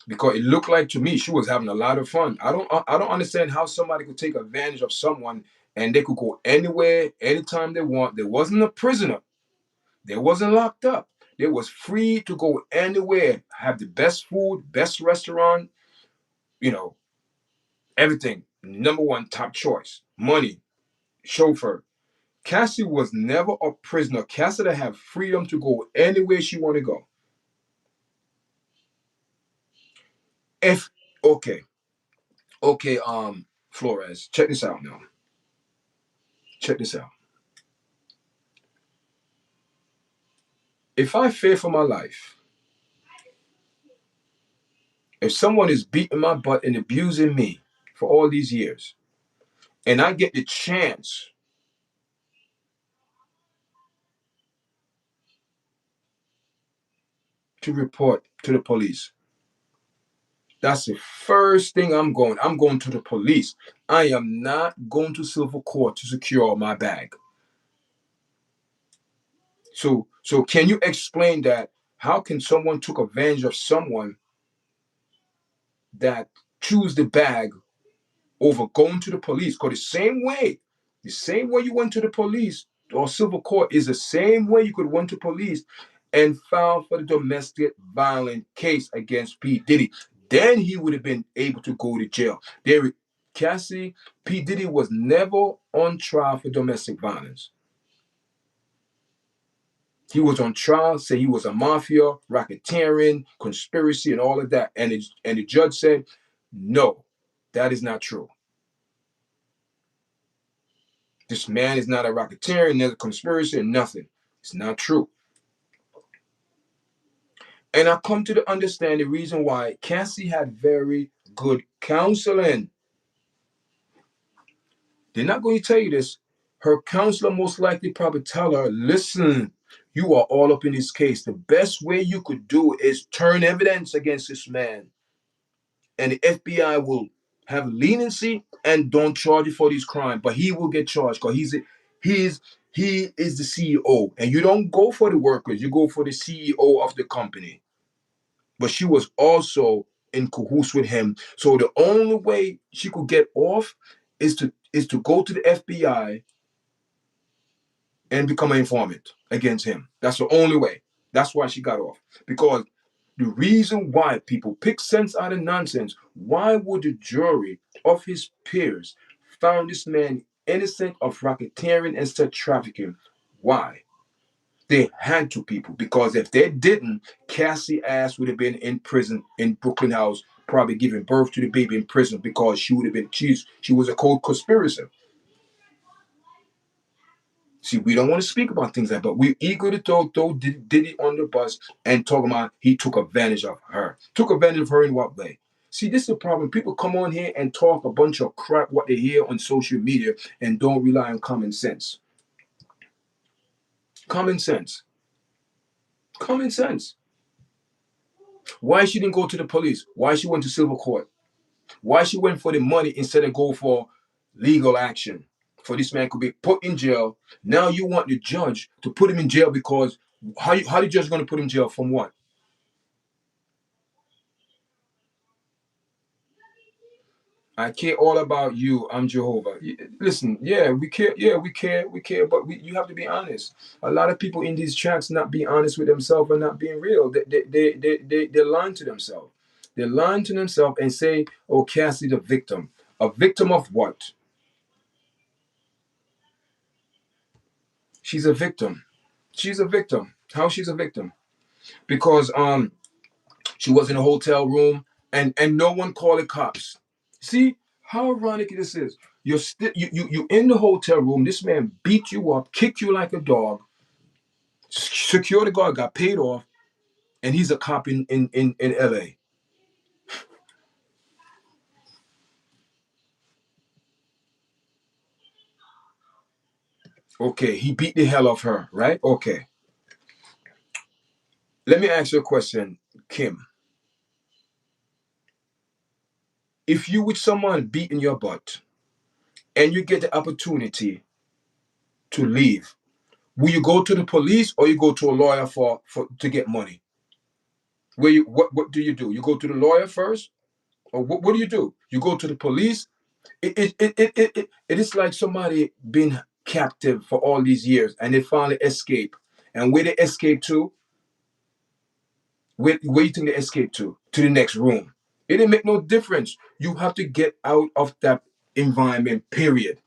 Because it looked like to me she was having a lot of fun. I don't understand how somebody could take advantage of someone and they could go anywhere, anytime they want. There wasn't a prisoner. They wasn't locked up. They was free to go anywhere, have the best food, best restaurant, you know, everything. Number one, top choice, money, chauffeur. Cassie was never a prisoner. Cassie had freedom to go anywhere she want to go. If okay, okay, Flores, check this out now. Check this out. If I fear for my life, if someone is beating my butt and abusing me for all these years, and I get the chance to report to the police, that's the first thing I'm going. I'm going to the police. I am not going to civil court to secure my bag. So can you explain that? How can someone took advantage of someone that choose the bag over going to the police? Because the same way you went to the police or civil court is the same way you could went to police and file for the domestic violence case against P. Diddy. Then he would have been able to go to jail. Cassie, P. Diddy was never on trial for domestic violence. He was on trial, say he was a mafia, racketeering, conspiracy, and all of that. And the judge said, no, that is not true. This man is not a racketeer, there's a conspiracy and nothing. It's not true. And I come to understand the reason why Cassie had very good counseling. They're not going to tell you this. Her counselor most likely probably tell her, listen, you are all up in this case. The best way you could do is turn evidence against this man. And the FBI will have leniency and don't charge you for this crime, but he will get charged because he is the CEO, and you don't go for the workers, you go for the CEO of the company. But she was also in cahoots with him, so the only way she could get off is to go to the FBI and become an informant against him. That's the only way. That's why she got off, because the reason why people pick sense out of nonsense, why would the jury of his peers found this man innocent of racketeering and sex trafficking? Why? They had to, people, because if they didn't, Cassie ass would have been in prison in Brooklyn House, probably giving birth to the baby in prison, because she would have been, she was a cold conspirator. See, we don't want to speak about things like that, but we're eager to throw Diddy on the bus and talk about he took advantage of her. Took advantage of her in what way? See, this is the problem. People come on here and talk a bunch of crap what they hear on social media and don't rely on common sense. Common sense. Common sense. Why she didn't go to the police? Why she went to civil court? Why she went for the money instead of go for legal action? For this man could be put in jail. Now you want the judge to put him in jail because how the judge going to put him in jail from what? I care all about you. I'm Jehovah. Listen, yeah, we care. Yeah, we care. We care. But you have to be honest. A lot of people in these chats not being honest with themselves and not being real. They're lying to themselves. They're lying to themselves and say, oh, Cassie the victim. A victim of what? She's a victim. She's a victim. How she's a victim? Because she was in a hotel room and no one called the cops. See how ironic this is. You're still you in the hotel room. This man beat you up, kicked you like a dog. Security guard got paid off, and he's a cop in LA. Okay, he beat the hell off her, right? Okay. Let me ask you a question, Kim. If you with someone beating your butt and you get the opportunity to leave, will you go to the police or you go to a lawyer for to get money? Where you what do? You go to the lawyer first, or what do you do? You go to the police. It is like somebody been captive for all these years and they finally escape. And where they escape to, where you think they escape to? To the next room. It didn't make no difference. You have to get out of that environment, period.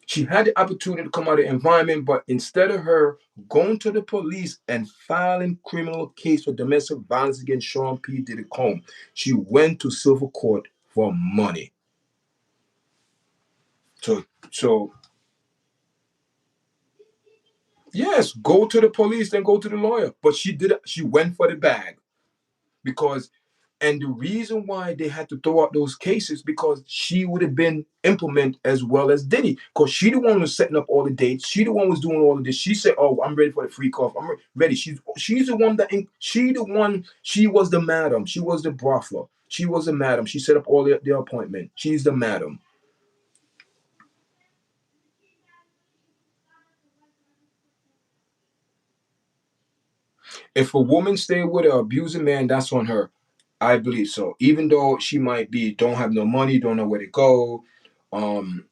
She had the opportunity to come out of the environment, but instead of her going to the police and filing criminal case for domestic violence against Sean P. Diddy Combs, she went to civil court for money. So yes, go to the police, then go to the lawyer. But she did. She went for the bag because, and the reason why they had to throw out those cases because she would have been implement as well as Diddy, because she the one was setting up all the dates. She the one was doing all of this. She said, "Oh, I'm ready for the free cough. I'm ready." She's the one that she the one. She was the madam. She was the brothel. She was the madam. She set up all the appointment. She's the madam. If a woman stay with an abusing man, that's on her. I believe so. Even though she might be don't have no money, don't know where to go, um,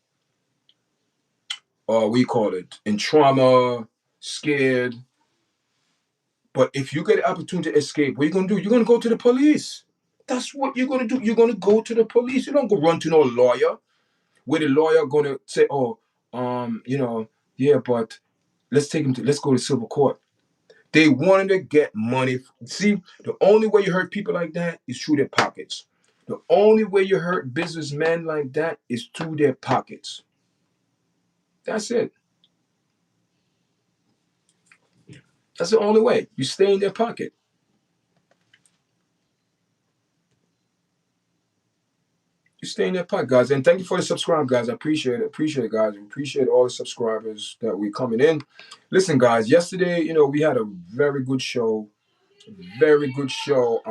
we call it in trauma, scared. But if you get the opportunity to escape, what are you gonna do? You're gonna go to the police. That's what you're gonna do. You're gonna go to the police. You don't go run to no lawyer. Where the lawyer gonna say, "Oh, yeah, but let's go to civil court." They wanted to get money. See, the only way you hurt people like that is through their pockets. The only way you hurt businessmen like that is through their pockets. That's it. That's the only way. You stay in their pocket. You stay in their pocket, guys. And thank you for the subscribe, guys. I appreciate it. Appreciate it, guys. Appreciate all the subscribers that we coming in. Listen, guys, yesterday, we had a very good show. Very good show.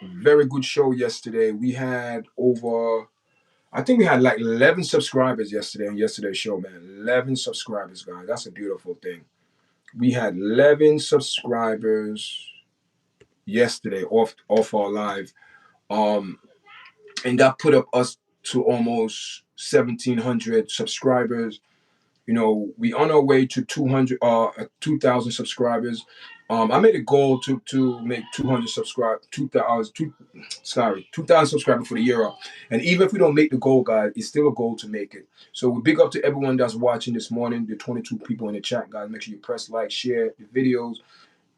Very good show yesterday. We had over I think we had like 11 subscribers yesterday on yesterday's show, man. 11 subscribers, guys. That's a beautiful thing. We had 11 subscribers yesterday off our live. Um, and that put up us to almost 1,700 subscribers. We on our way to 2,000 subscribers. I made a goal to make 200 subscribe 2,000 subscribers for the year up. And even if we don't make the goal, guys, it's still a goal to make it. So we big up to everyone that's watching this morning, the 22 people in the chat, guys. Make sure you press like, share the videos,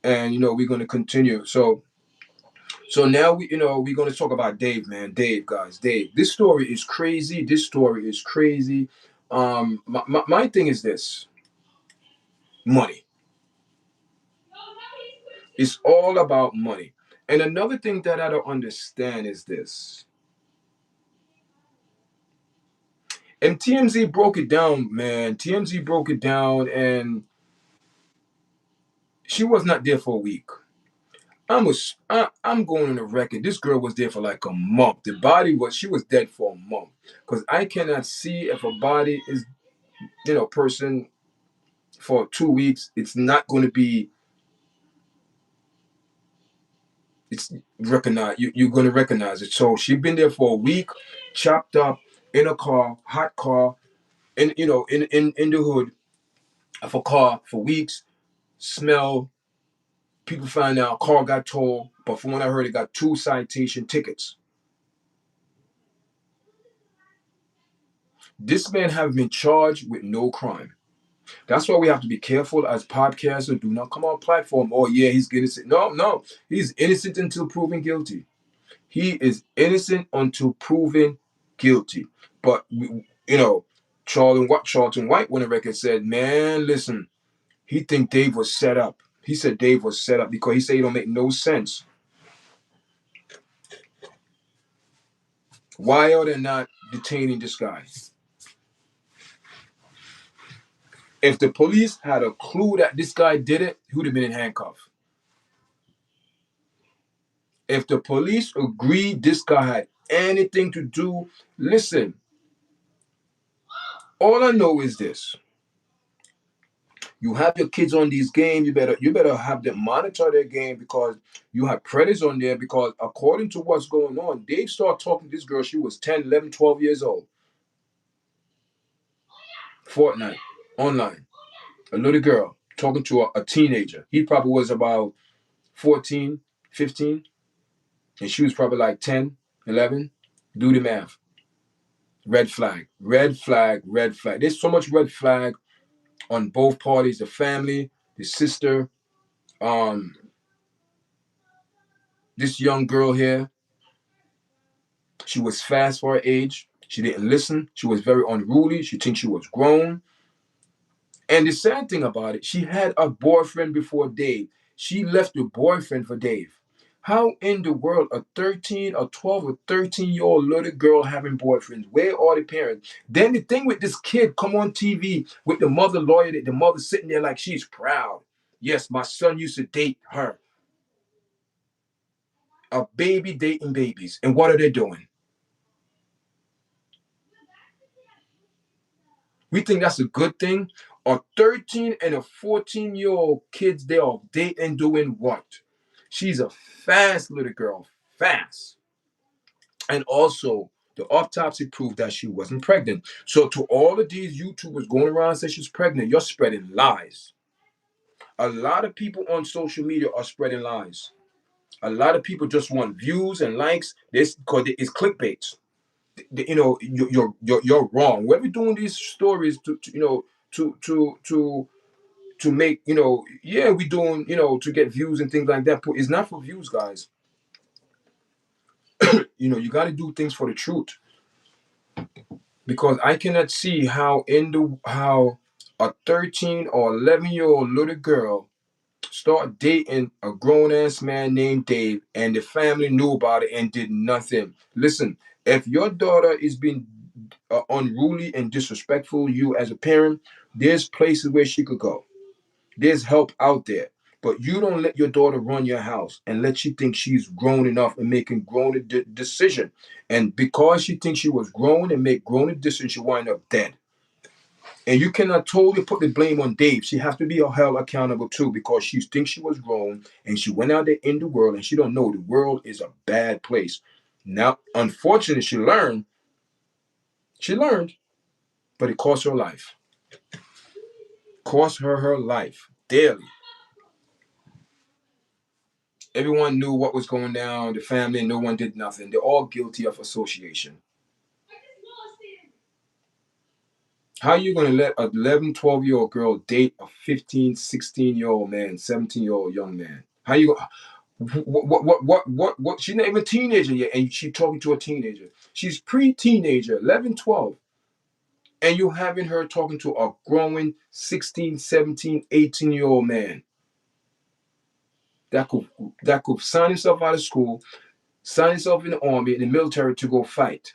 and we're gonna continue. So now we're gonna talk about Dave, man. Dave, guys, Dave. This story is crazy. This story is crazy. My thing is this: money. It's all about money. And another thing that I don't understand is this. And TMZ broke it down, man. TMZ broke it down, and she was not there for a week. I'm going on the record. This girl was there for like a month. She was dead for a month. Because I cannot see if a body is, person for 2 weeks, it's not going to be It's recognize you're gonna recognize it. So she been there for a week, chopped up in a car, hot car, in in the hood of a car for weeks. Smell. People find out car got towed, but from what I heard, it got 2 citation tickets. This man have been charged with no crime. That's why we have to be careful as podcasters. Do not come on platform. Oh yeah, he's innocent. No, no, he's innocent until proven guilty. He is innocent until proven guilty. But Charlton White went on record said, "Man, listen, he think Dave was set up." He said Dave was set up because he said it don't make no sense. Why are they not detaining this guy? If the police had a clue that this guy did it, he would have been in handcuffs. If the police agreed this guy had anything to do, listen, all I know is this. You have your kids on these games, you better have them monitor their game because you have predators on there because according to what's going on, Dave started talking to this girl, she was 10, 11, 12 years old. Fortnite, online. A little girl talking to a teenager. He probably was about 14, 15, and she was probably like 10, 11. Do the math. Red flag, red flag, red flag. There's so much red flag on both parties, the family, the sister, um, this young girl here. She was fast for her age. She didn't listen. She was very unruly. She thinks she was grown. And the sad thing about it, she had a boyfriend before Dave. She left the boyfriend for Dave. How in the world a 13, a 12, or 13-year-old little girl having boyfriends? Where are the parents? Then the thing with this kid come on TV with the mother lawyer, the mother sitting there like she's proud. Yes, my son used to date her. A baby dating babies. And what are they doing? We think that's a good thing. A 13 and a 14-year-old kids, they are dating doing what? She's a fast little girl, fast. And also, the autopsy proved that she wasn't pregnant. So to all of these YouTubers going around saying she's pregnant, you're spreading lies. A lot of people on social media are spreading lies. A lot of people just want views and likes. This because it's clickbait. You're wrong. We're doing these stories to make we doing to get views and things like that. But it's not for views, guys. You got to do things for the truth because I cannot see how a 13 or 11-year-old little girl start dating a grown-ass man named Dave and the family knew about it and did nothing. Listen, if your daughter is being unruly and disrespectful, you as a parent, there's places where she could go. There's help out there. But you don't let your daughter run your house and let she think she's grown enough and making grown decision. And because she thinks she was grown and make grown decision, she wind up dead. And you cannot totally put the blame on Dave. She has to be held accountable too because she thinks she was grown and she went out there in the world and she don't know the world is a bad place. Now, unfortunately, she learned, but it cost her life. Cost her life daily. Everyone knew what was going down, the family, no one did nothing. They're all guilty of association. How are you going to let an 11, 12-year-old girl date a 15, 16-year-old man, 17-year-old young man? How you what she's not even a teenager yet and she's talking to a teenager. She's pre-teenager, 11, 12. And you're having her talking to a growing 16, 17, 18-year-old man that could sign himself out of school, sign himself in the army, in the military to go fight.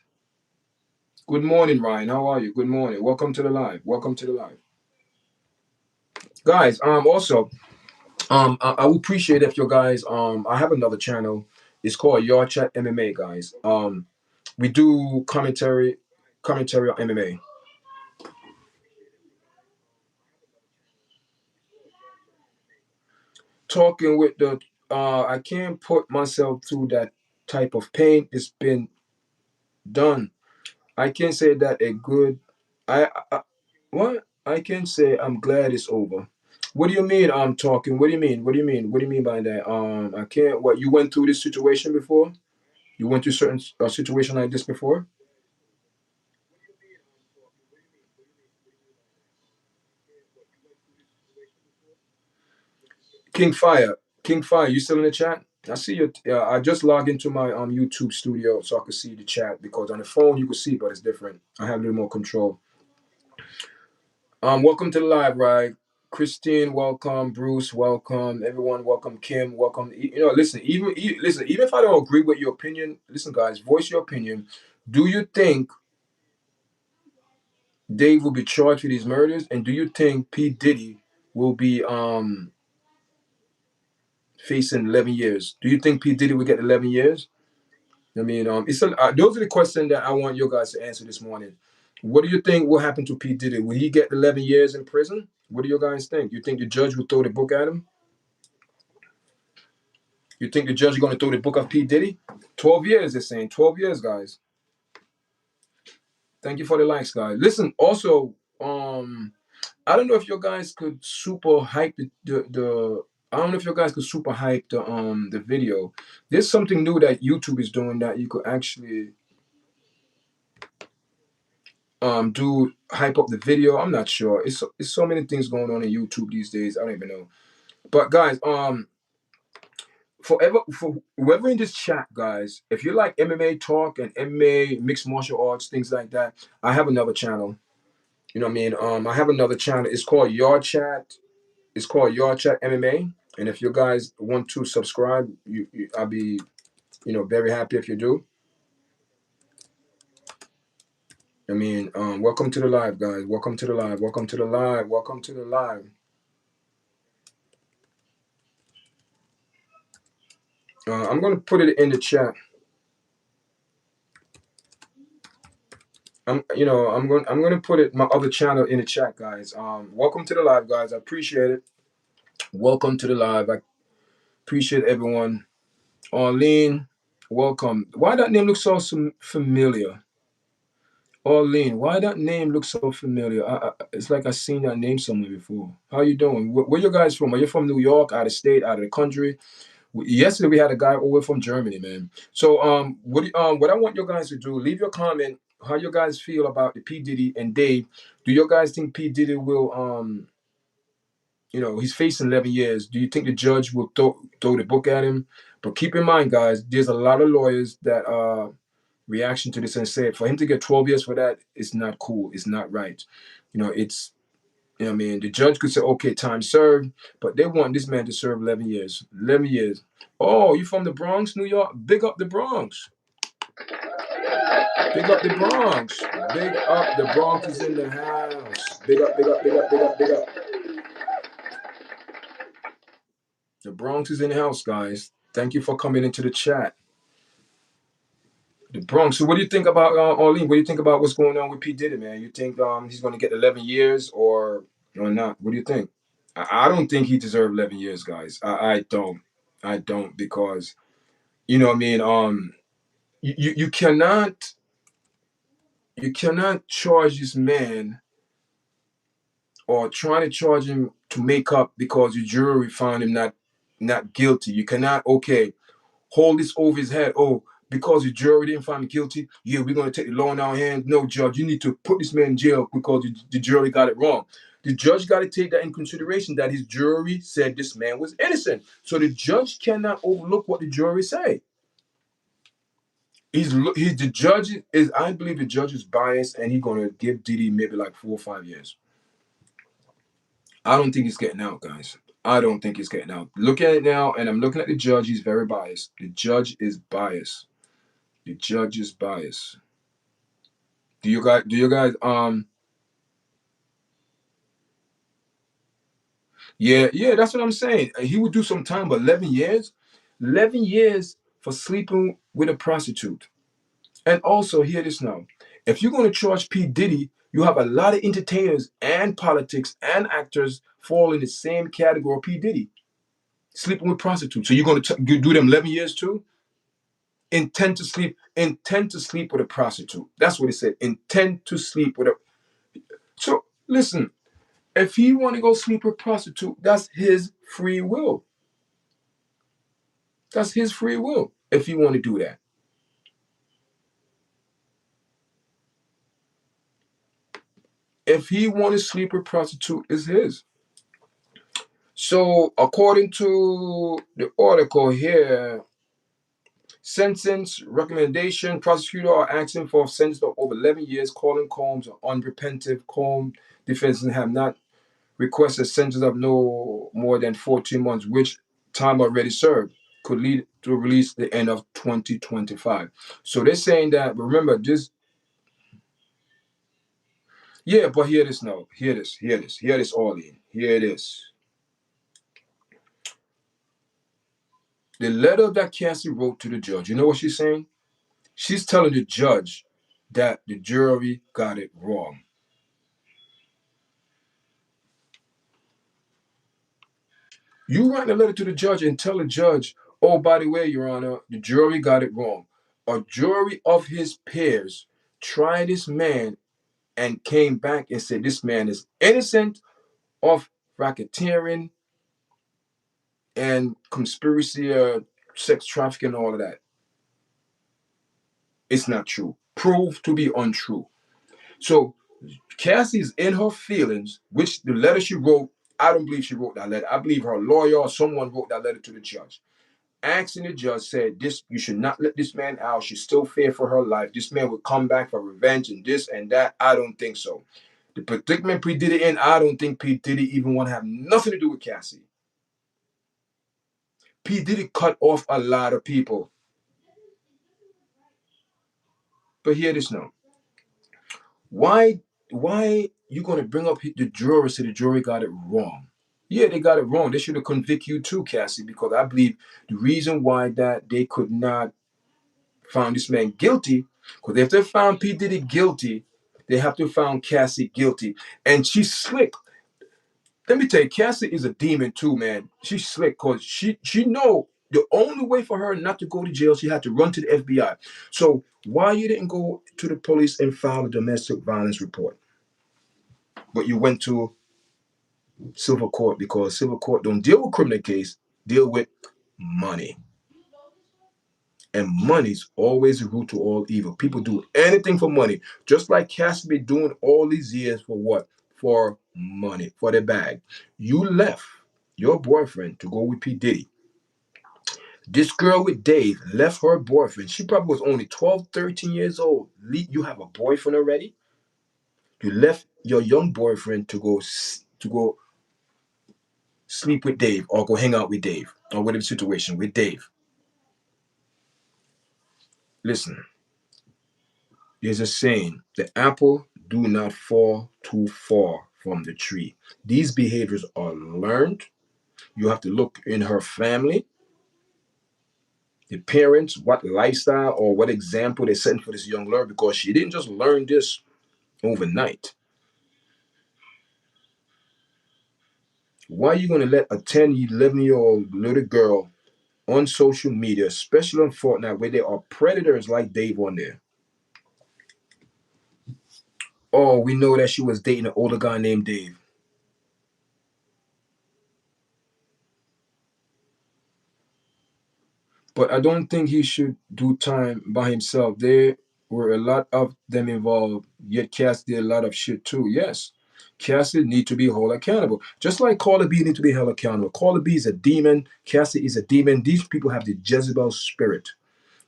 Good morning, Ryan. How are you? Good morning. Welcome to the live. Welcome to the live. Guys, also, I would appreciate if you guys, I have another channel. It's called YARDCHAT MMA, guys. We do commentary on MMA. Talking with the I can't put myself through that type of pain. It's been done. I can't say that a good. I what I can say. I'm glad it's over. What do you mean? I'm talking. What do you mean? What do you mean? What do you mean by that? I can't. What you went through this situation before? You went through certain situation like this before? King Fire, King Fire, you still in the chat? I see you. I just logged into my YouTube studio so I could see the chat because on the phone you can see, but it's different. I have a little more control. Welcome to the live, right? Christine, welcome. Bruce, welcome. Everyone, welcome. Kim, welcome. Listen. Listen. Even if I don't agree with your opinion, listen, guys. Voice your opinion. Do you think Dave will be charged with these murders, and do you think P Diddy will be facing 11 years? Do you think P Diddy will get 11 years? I mean, those are the questions that I want you guys to answer this morning. What do you think will happen to P Diddy? Will he get 11 years in prison? What do you guys think? You think the judge will throw the book at him? You think the judge is going to throw the book at P Diddy? 12 years, they're saying. 12 years, guys. Thank you for the likes, guys. Listen, also, I don't know if you guys could super hype the I don't know if you guys could super hype the video. There's something new that YouTube is doing that you could actually do hype up the video. I'm not sure. It's so many things going on in YouTube these days. I don't even know. But guys, for whoever in this chat, guys, if you like MMA talk and MMA mixed martial arts, things like that, I have another channel. You know what I mean? I have another channel. It's called YARDCHAT. It's called YARDCHAT MMA. And if you guys want to subscribe, I'll be, very happy if you do. I mean, welcome to the live, guys. Welcome to the live. Welcome to the live. Welcome to the live. I'm gonna put it in the chat. I'm gonna put it my other channel in the chat, guys. Welcome to the live, guys. I appreciate it. Welcome to the live. I appreciate everyone. Arlene, welcome. Why that name looks so familiar? Arlene, why that name looks so familiar? It's like I've seen that name somewhere before. How you doing? Where you guys from? Are you from New York, out of state, out of the country? Yesterday we had a guy over from Germany, man. So what I want you guys to do, leave your comment how you guys feel about the P Diddy and Dave. Do you guys think P Diddy will he's facing 11 years? Do you think the judge will throw the book at him? But keep in mind, guys, there's a lot of lawyers that reaction to this and say for him to get 12 years for that, it's not cool, it's not right. It's I mean, the judge could say, okay, time served, but they want this man to serve 11 years. 11 years. Oh, you from the Bronx, New York? Big up the Bronx. Big up the Bronx. Big up the Bronx is in the house. Big up, big up, big up, big up, big up. The Bronx is in the house, guys. Thank you for coming into the chat. The Bronx. So what do you think about Arlene? What do you think about what's going on with P. Diddy, man? You think he's going to get 11 years or not? What do you think? I don't think he deserves 11 years, guys. I don't. I don't because, you know what I mean? You cannot charge this man or trying to charge him to make up because the jury found him not guilty. You cannot, okay, hold this over his head. Oh, because the jury didn't find him guilty, yeah, we're going to take the law in our hands. No, judge, you need to put this man in jail because the jury got it wrong. The judge got to take that in consideration that his jury said this man was innocent. So the judge cannot overlook what the jury say. The judge is, I believe the judge is biased and he's going to give Diddy maybe like 4 or 5 years. I don't think he's getting out, guys. I don't think he's getting out. Look at it now, and I'm looking at the judge. He's very biased. The judge is biased. The judge is biased. Do you guys yeah, that's what I'm saying. He would do some time, but 11 years? 11 years for sleeping with a prostitute. And also, hear this now. If you're going to charge P. Diddy, you have a lot of entertainers and politics and actors fall in the same category P. Diddy. Sleeping with prostitutes. So you're going to do them 11 years too? Intend to sleep with a prostitute. That's what it said. Intend to sleep with a. So listen, if he want to go sleep with a prostitute, that's his free will. That's his free will if he want to do that. If he want to sleep with a prostitute, it's his. So according to the article here, sentence recommendation, prosecutor are asking for a sentence of over 11 years, calling Combs unrepentant. Combs defendants have not requested a sentence of no more than 14 months, which time already served could lead to release the end of 2025. So they're saying that, remember this, yeah, but hear this now, hear this all in, hear this. The letter that Cassie wrote to the judge, you know what she's saying? She's telling the judge that the jury got it wrong. You write a letter to the judge and tell the judge, oh, by the way, Your Honor, the jury got it wrong. A jury of his peers tried this man and came back and said this man is innocent of racketeering and conspiracy, sex trafficking, all of that. It's not true. Proved to be untrue. So Cassie's in her feelings, which the letter she wrote, I don't believe she wrote that letter. I believe her lawyer or someone wrote that letter to the judge. Asking the judge said, this, you should not let this man out. She's still fear for her life. This man would come back for revenge and this and that. I don't think so. The predicament P. Diddy in, I don't think P. Diddy even want to have nothing to do with Cassie. P. Diddy cut off a lot of people. But hear this now. Why you gonna bring up the jurors so the jury got it wrong? Yeah, they got it wrong. They should have convicted you too, Cassie, because I believe the reason why that they could not find this man guilty, because if they found P. Diddy guilty, they have to find Cassie guilty. And she's slick. Let me tell you, Cassie is a demon too, man. She's slick because she know the only way for her not to go to jail, she had to run to the FBI. So why you didn't go to the police and file a domestic violence report, but you went to civil court because civil court don't deal with criminal case, deal with money. And money's always the root to all evil. People do anything for money. Just like Cassie been doing all these years for what? For money, for the bag. You left your boyfriend to go with P. Diddy. This girl with Dave left her boyfriend. She probably was only 12, 13 years old. You have a boyfriend already? You left your young boyfriend to go sleep with Dave or go hang out with Dave or whatever situation with Dave. Listen, there's a saying, the apple do not fall too far from the tree. These behaviors are learned. You have to look in her family, the parents, what lifestyle or what example they're setting for this young girl, because she didn't just learn this overnight. Why are you going to let a 10, 11-year-old little girl on social media, especially on Fortnite, where there are predators like Dave on there? Oh, we know that she was dating an older guy named Dave. But I don't think he should do time by himself. There were a lot of them involved, yet Cass did a lot of shit too. Yes, Cassie need to be held accountable. Just like Carla B need to be held accountable. Carla B is a demon. Cassie is a demon. These people have the Jezebel spirit.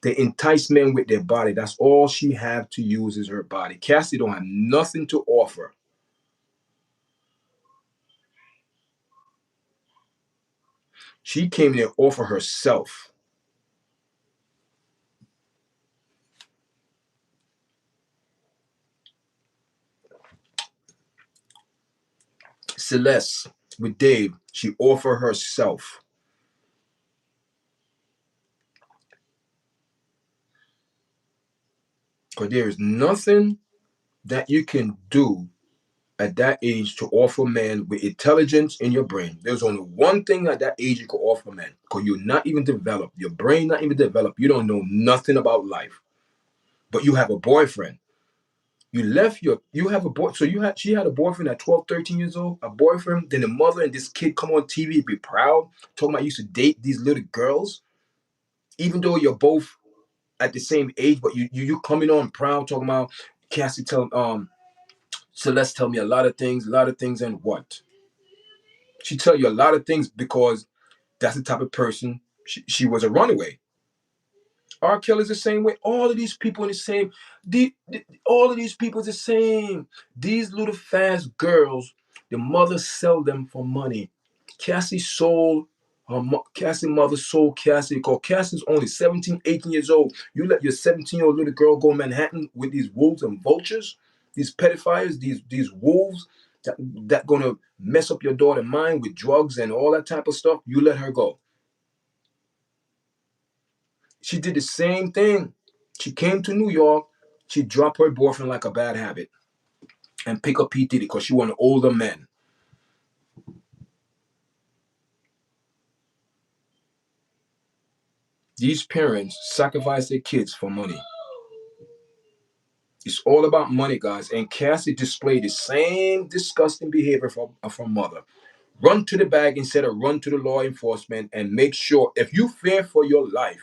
They entice men with their body. That's all she have to use is her body. Cassie don't have nothing to offer. She came there to offer herself. Celeste with Dave, she offered herself. Because there is nothing that you can do at that age to offer men with intelligence in your brain. There's only one thing at that age you can offer men, because you're not even developed. Your brain not even developed. You don't know nothing about life. But you have a boyfriend. You have a boy. So she had a boyfriend at 12, 13 years old, a boyfriend. Then the mother and this kid come on TV, be proud, talking about you used to date these little girls, even though you're both at the same age, but you coming on proud, talking about Cassie tell Celeste tell me a lot of things, and what? She tell you a lot of things because that's the type of person she was a runaway. R. Kelly's the same way. All of these people in the same. All of these people is the same. These little fast girls, the mothers sell them for money. Cassie sold Cassie mother sold Cassie because Cassie's only 17, 18 years old. You let your 17-year-old little girl go to Manhattan with these wolves and vultures, these pedophiles, these wolves that gonna mess up your daughter's mind with drugs and all that type of stuff. You let her go. She did the same thing. She came to New York. She dropped her boyfriend like a bad habit and pick up P. Diddy because she wanted older men. These parents sacrifice their kids for money. It's all about money, guys. And Cassie displayed the same disgusting behavior from mother. Run to the bag instead of run to the law enforcement and make sure if you fear for your life,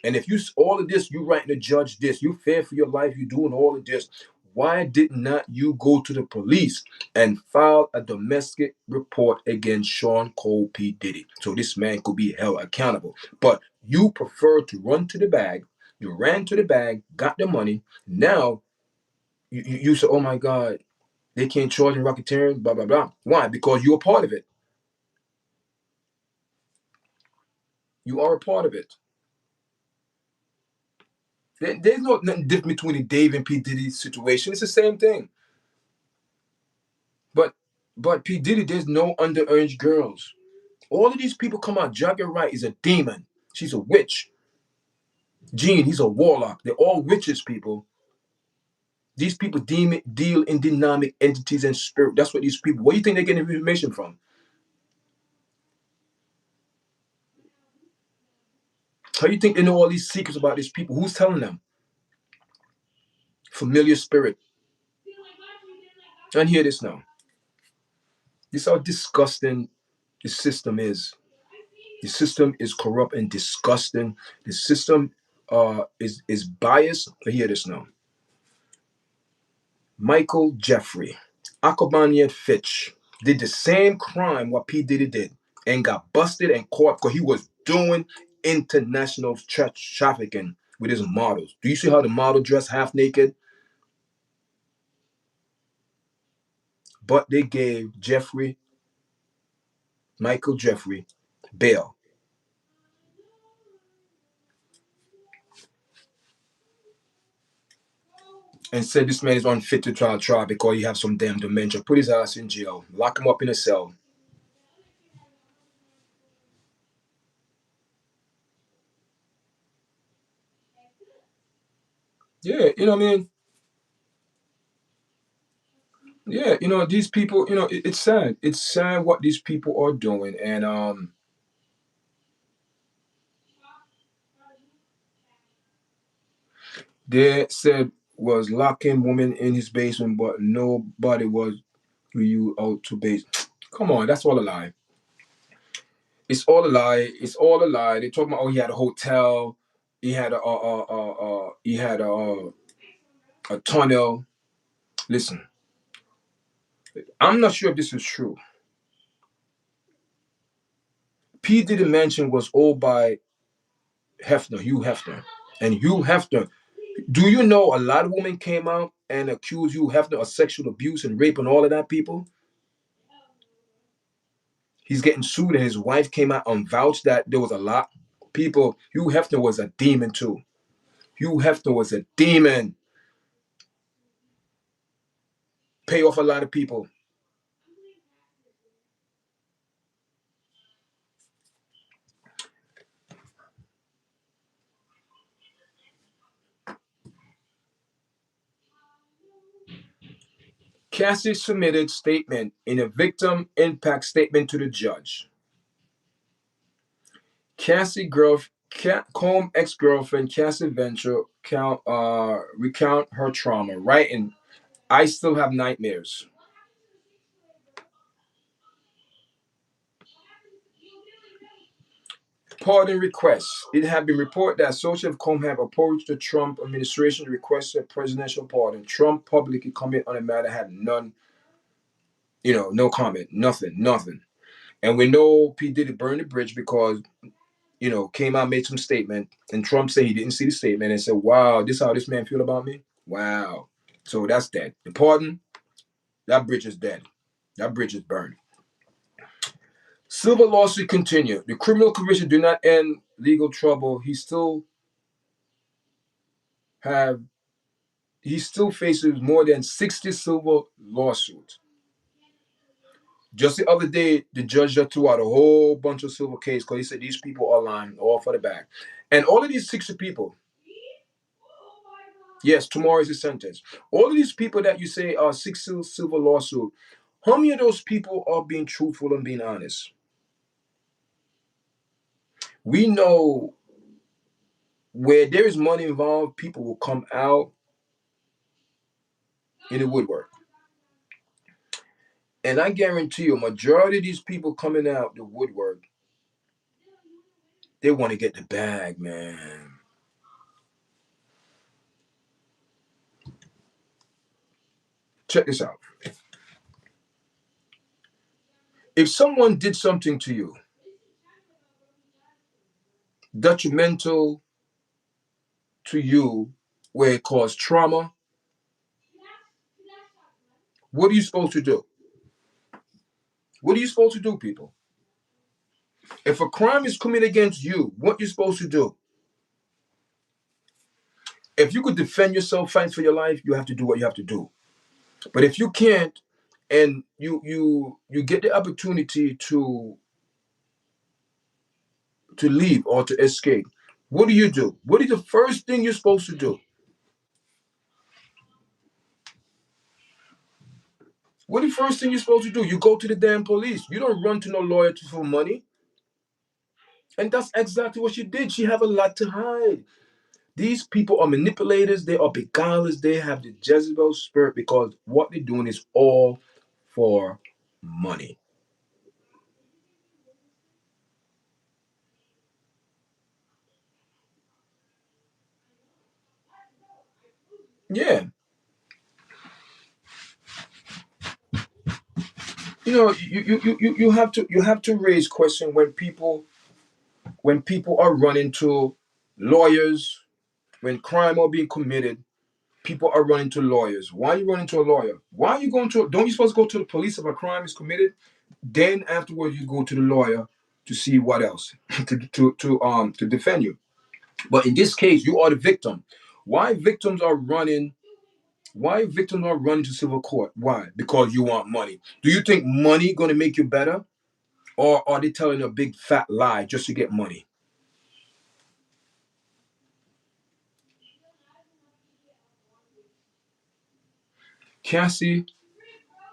and if you all of this, you writing the judge this, you fear for your life, you doing all of this. Why did not you go to the police and file a domestic report against Sean Cole P. Diddy so this man could be held accountable? But you prefer to run to the bag. You ran to the bag, got the money. Now you say, oh my God, they can't charge him racketeering, blah, blah, blah. Why? Because you're a part of it. You are a part of it. There's nothing different between the Dave and P. Diddy situation. It's the same thing. But P. Diddy, there's no underage girls. All of these people come out. Jagger Wright is a demon. She's a witch. Gene, he's a warlock. They're all witches, people. These people deal in dynamic entities and spirit. That's what these people. Where do you think they're getting information from? How do you think they know all these secrets about these people? Who's telling them? Familiar spirit. And hear this now. This is how disgusting the system is. The system is corrupt and disgusting. The system is biased. But hear this now. Michael Jeffrey, Akobanya Fitch did the same crime what P. Diddy did and got busted and caught because he was doing international trafficking with his models. Do you see how the model dressed half naked? But they gave Michael Jeffrey, bail and said this man is unfit to trial because he have some damn dementia. Put his ass in jail. Lock him up in a cell. Yeah, you know what I mean? Yeah, these people, it's sad. It's sad what these people are doing. And they said was locking woman in his basement, but nobody was you out to base. Come on, that's all a lie. It's all a lie. It's all a lie. They talking about oh he had a hotel, he had a tunnel. Listen, I'm not sure if this is true. P Diddy Mansion was owned by Hugh Hefner, and Hugh Hefner. Do you know a lot of women came out and accused Hugh Hefner of sexual abuse and rape and all of that? People, he's getting sued, and his wife came out and vouched that there was a lot. People, Hugh Hefner was a demon too. Hugh Hefner was a demon. Pay off a lot of people. Cassie submitted statement in a victim impact statement to the judge. Combe ex-girlfriend Cassie Venture recount her trauma, writing, "I still have nightmares." Pardon requests. It had been reported that associates of Combe have approached the Trump administration to request a presidential pardon. Trump publicly commented on the matter, had none, no comment, nothing. And we know P. Diddy burned the bridge because, came out, made some statement, and Trump said he didn't see the statement and said, "Wow, this is how this man feel about me? Wow." So that's dead. The pardon, that bridge is dead. That bridge is burned. Civil lawsuit continued. The criminal conviction did not end legal trouble. He still faces more than 60 civil lawsuits. Just the other day, the judge just threw out a whole bunch of civil cases because he said these people are lying, all for the bag. And all of these 60 people, yes, tomorrow is the sentence. All of these people that you say are 60 civil lawsuit, how many of those people are being truthful and being honest? We know where there is money involved, people will come out in the woodwork. And I guarantee you, a majority of these people coming out the woodwork, they want to get the bag, man. Check this out. If someone did something to you, detrimental to you, where it caused trauma, what are you supposed to do? What are you supposed to do, people? If a crime is committed against you, what are you supposed to do? If you could defend yourself, fight for your life, you have to do what you have to do. But if you can't, and you get the opportunity to leave or to escape, what do? What is the first thing you're supposed to do? What is the first thing you're supposed to do? You go to the damn police. You don't run to no lawyer for money. And that's exactly what she did. She have a lot to hide. These people are manipulators. They are beguilers. They have the Jezebel spirit because what they're doing is all for money. Yeah. You have to raise question when people are running to lawyers, when crime are being committed, people are running to lawyers. Why are you running to a lawyer? Why are you going to? Don't you supposed to go to the police if a crime is committed? Then afterwards you go to the lawyer to see what else to defend you. But in this case, you are the victim. Why victims are running? Why victims are running to civil court? Why? Because you want money. Do you think money going to make you better, or are they telling a big fat lie just to get money? Cassie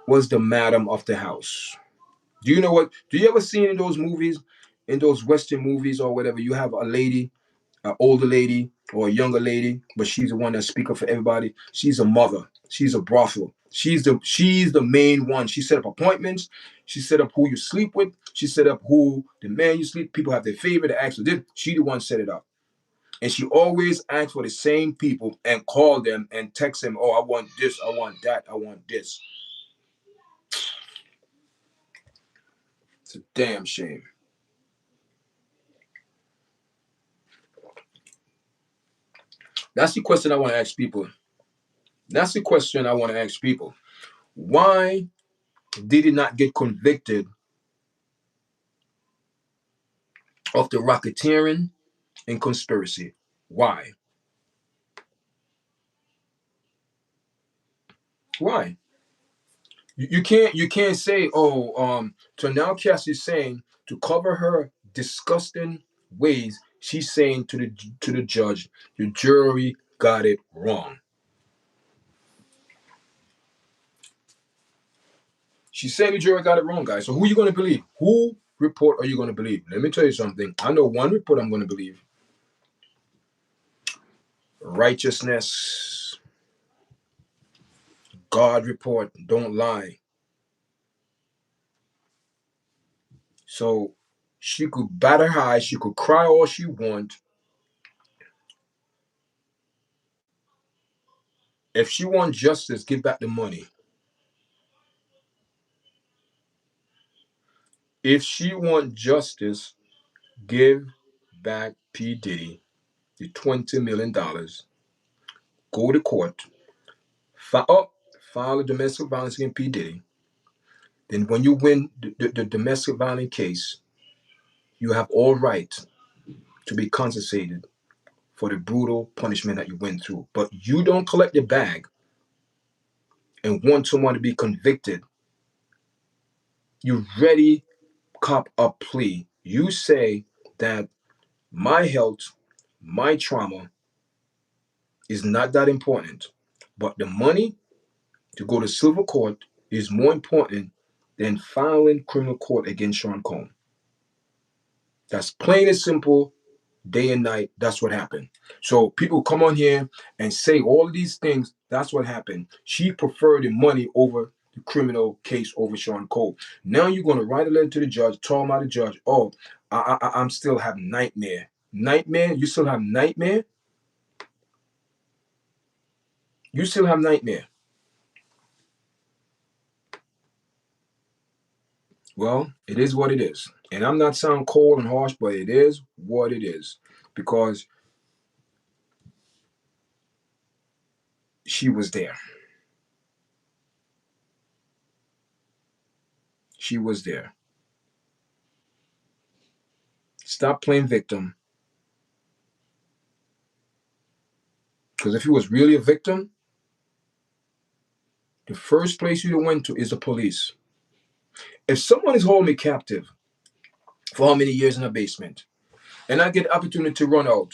was the madam of the house. Do you know what? Do you ever see in those movies, in those Western movies or whatever? You have a lady, an older lady or a younger lady, but she's the one that speaks up for everybody. She's a mother. She's a brothel. She's the main one. She set up appointments. She set up who you sleep with. She set up who the man you sleep. People have their favorite. They actually did. She the one set it up. And she always asks for the same people and call them and text them, "Oh, I want this, I want that, I want this." It's a damn shame. That's the question I want to ask people. That's the question I want to ask people. Why did he not get convicted of the racketeering and conspiracy? Why? Why? You can't say, oh, so now Cassie's saying to cover her disgusting ways, she's saying to the judge, the jury got it wrong. She said the jury got it wrong, guys. So who are you going to believe? Who report are you going to believe? Let me tell you something. I know one report I'm going to believe. Righteousness. God report. Don't lie. So she could bat her eyes. She could cry all she want. If she wants justice, give back the money. If she wants justice, give back P. Diddy the $20 million. Go to court. File a domestic violence against P. Diddy. Then when you win the domestic violence case, you have all right to be compensated for the brutal punishment that you went through. But you don't collect the bag and want someone to be convicted. You ready cop a plea. You say that my health, my trauma is not that important, but the money to go to civil court is more important than filing criminal court against Sean Combs. That's plain and simple, day and night. That's what happened. So people come on here and say all of these things. That's what happened. She preferred the money over the criminal case over Sean Cole. Now you're going to write a letter to the judge, tell my the judge, oh, I'm still having nightmare. Nightmare? You still have nightmare? You still have nightmare. Well, it is what it is. And I'm not sounding cold and harsh, but it is what it is. Because she was there. She was there. Stop playing victim. Because if he was really a victim, the first place you went to is the police. If someone is holding me captive for how many years in a basement, and I get the opportunity to run out,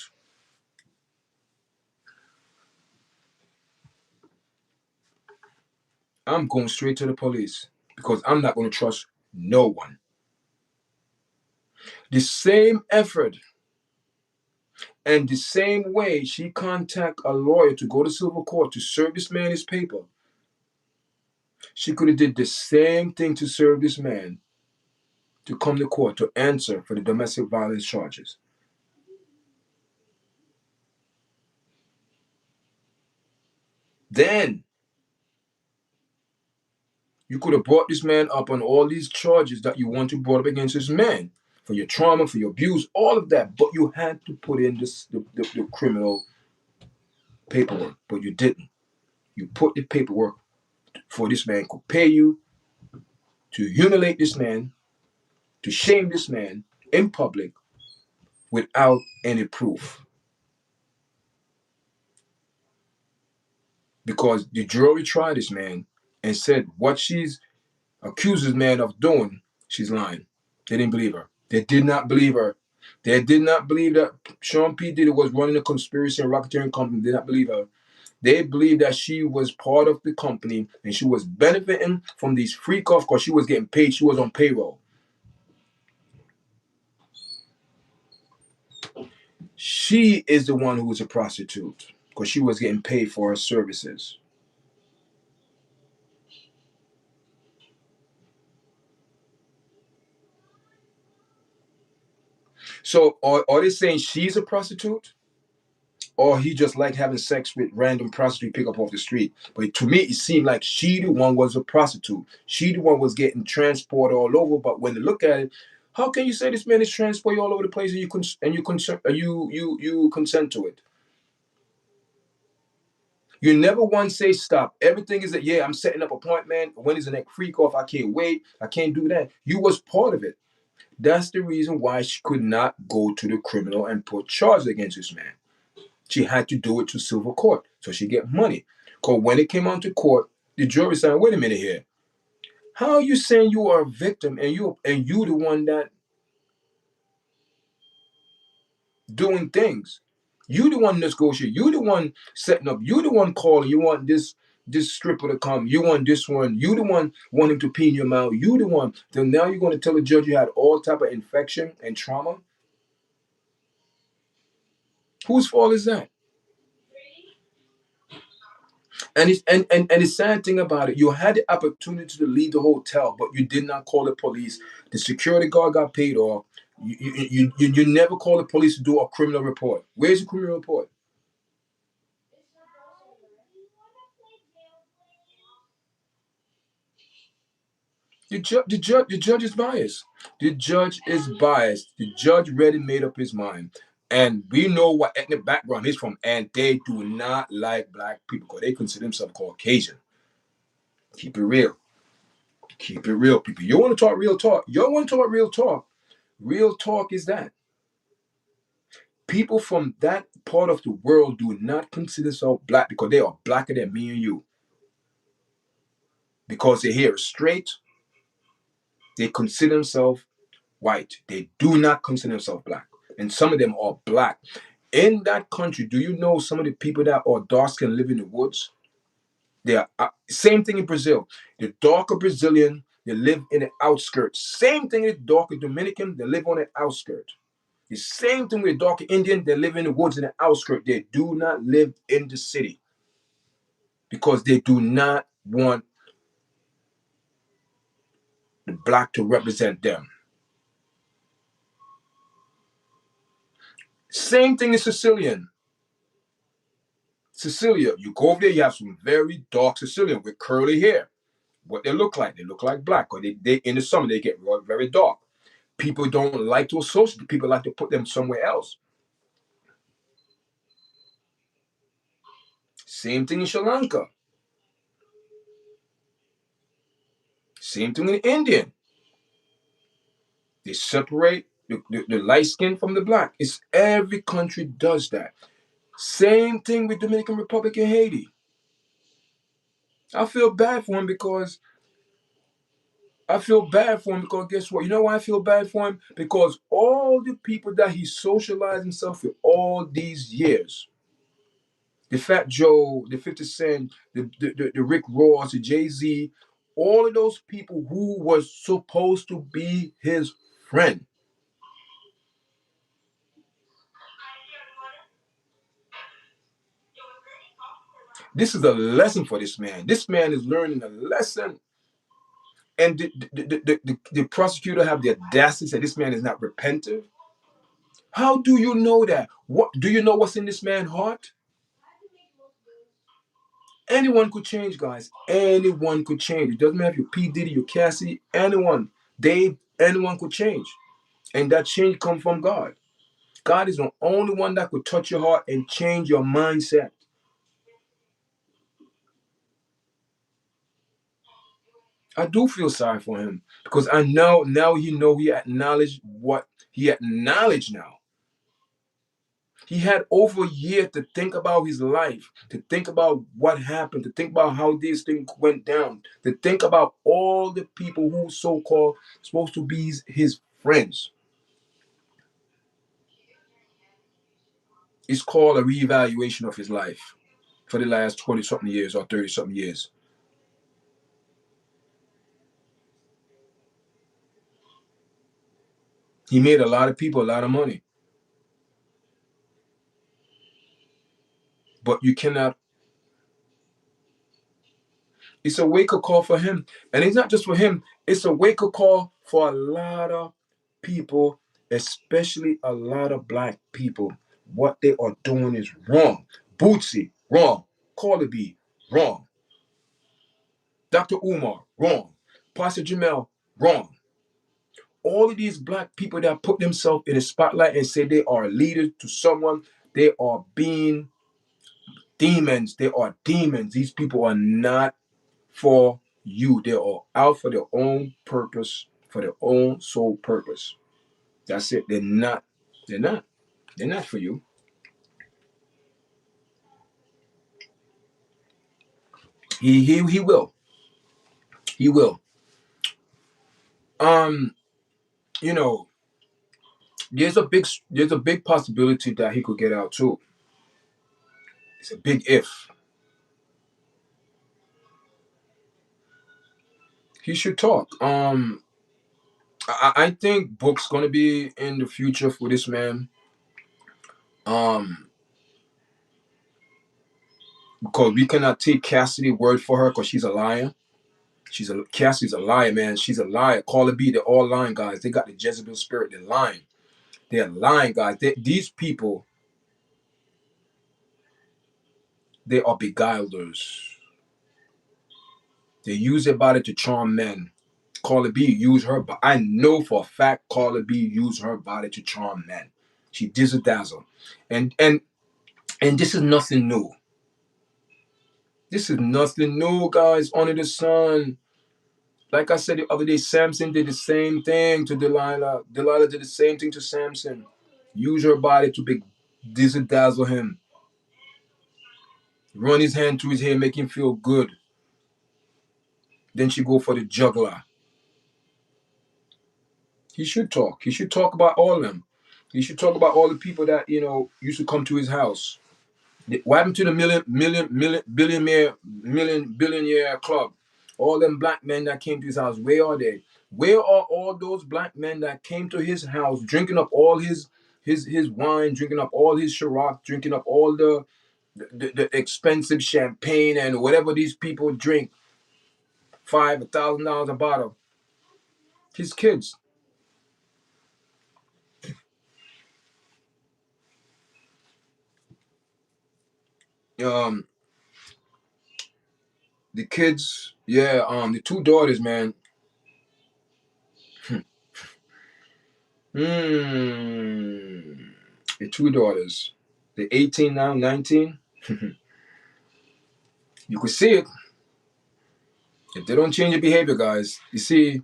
I'm going straight to the police because I'm not going to trust no one. The same effort and the same way she contact a lawyer to go to civil court to serve this man his paper, she could have did the same thing to serve this man to come to court to answer for the domestic violence charges. Then you could have brought this man up on all these charges that you want to brought up against this man for your trauma, for your abuse, all of that. But you had to put in the criminal paperwork, but you didn't. You put the paperwork for this man could pay you to humiliate this man, to shame this man in public without any proof. Because the jury tried this man and said what she's accuses man of doing, she's lying. They didn't believe her. They did not believe her. They did not believe that Sean P. Diddy was running a conspiracy and racketeering company. They did not believe her. They believed that she was part of the company and she was benefiting from these freak offs because she was getting paid. She was on payroll. She is the one who was a prostitute because she was getting paid for her services. So are they saying she's a prostitute? Or he just like having sex with random prostitute pick up off the street. But to me, it seemed like she the one was a prostitute. She the one was getting transported all over. But when they look at it, how can you say this man is transporting all over the place and you consent to it? You never once say stop. Everything is that yeah, I'm setting up appointment. When is the next freak off? I can't wait. I can't do that. You was part of it. That's the reason why she could not go to the criminal and put charges against this man. She had to do it to civil court so she get money. Because when it came on to court, the jury said, "Wait a minute here. How are you saying you are a victim and you the one that doing things? You the one negotiating. You the one setting up. You the one calling. You want this stripper to come. You want this one. You the one wanting to pee in your mouth. You the one. Then now you're going to tell the judge you had all type of infection and trauma. Whose fault is that? And the sad thing about it, you had the opportunity to leave the hotel, but you did not call the police. The security guard got paid off. You never call the police to do a criminal report. Where's the criminal report? The judge is biased. The judge is biased. The judge already made up his mind. And we know what ethnic background he's from, and they do not like black people because they consider themselves Caucasian. Keep it real. Keep it real, people. You want to talk real talk? You want to talk real talk? Real talk is that people from that part of the world do not consider themselves black because they are blacker than me and you. Because their hair is straight, they consider themselves white. They do not consider themselves black. And some of them are black. In that country, do you know some of the people that are dark skin live in the woods? They are same thing in Brazil. The darker Brazilian, they live in the outskirts. Same thing with the darker Dominican, they live on the outskirts. The same thing with darker Indian, they live in the woods in the outskirts. They do not live in the city because they do not want the black to represent them. Same thing in Sicilian. Sicilia, you go over there, you have some very dark Sicilian with curly hair. What they look like black. Or they in the summer they get very dark. People don't like to associate. People like to put them somewhere else. Same thing in Sri Lanka. Same thing in Indian. They separate the light skin from the black. It's every country does that. Same thing with Dominican Republic and Haiti. I feel bad for him because guess what? You know why I feel bad for him? Because all the people that he socialized himself with all these years, the Fat Joe, the 50 Cent, the Rick Ross, the Jay-Z, all of those people who was supposed to be his friend. This is a lesson for this man. This man is learning a lesson. And the prosecutor have the audacity to say this man is not repentant. How do you know that? What do you know what's in this man's heart? Anyone could change, guys. Anyone could change. It doesn't matter if you're P. Diddy, you're Cassie, anyone, Dave, anyone could change. And that change comes from God. God is the only one that could touch your heart and change your mindset. I do feel sorry for him because I know now he acknowledged what he acknowledged now. He had over a year to think about his life, to think about what happened, to think about how these things went down, to think about all the people who so-called supposed to be his friends. It's called a reevaluation of his life for the last 20 something years or 30 something years. He made a lot of people a lot of money. But you cannot, it's a wake up call for him. And it's not just for him, it's a wake up call for a lot of people, especially a lot of black people. What they are doing is wrong. Bootsy, wrong. Carly B, wrong. Dr. Umar, wrong. Pastor Jamel, wrong. All of these black people that put themselves in the spotlight and say they are leaders to someone, they are being demons. They are demons. These people are not for you. They are out for their own purpose, for their own sole purpose. That's it. They're not. They're not. They're not for you. He will. He will. Um, you know, there's a big possibility that he could get out too. It's a big if. he should talk. I think book's gonna be in the future for this man. Um, because we cannot take Cassidy word for her because she's a liar. Cassie's a liar, man. She's a liar. Call it B. They're all lying, guys. They got the Jezebel spirit. They're lying. They're lying, guys. These people, they are beguilers. They use their body to charm men. Carla B use her, but I know for a fact Carla B used her body to charm men. She dizzle dazzle, and this is nothing new. This is nothing new, guys. Under the sun. Like I said the other day, Samson did the same thing to Delilah. Delilah did the same thing to Samson. Use her body to be dizzle dazzle him. Run his hand through his hair, make him feel good. Then she go for the juggler. He should talk. He should talk about all of them. He should talk about all the people that, used to come to his house. What happened to the billionaire club? All them black men that came to his house, where are they? Where are all those black men that came to his house, drinking up all his wine, drinking up all his Ciroc, drinking up all the expensive champagne and whatever these people drink, $5,000 a bottle? His kids. Um, the kids, yeah, the two daughters, man. The two daughters. They're 18 now, 19. You could see it. If they don't change their behavior, guys, you see,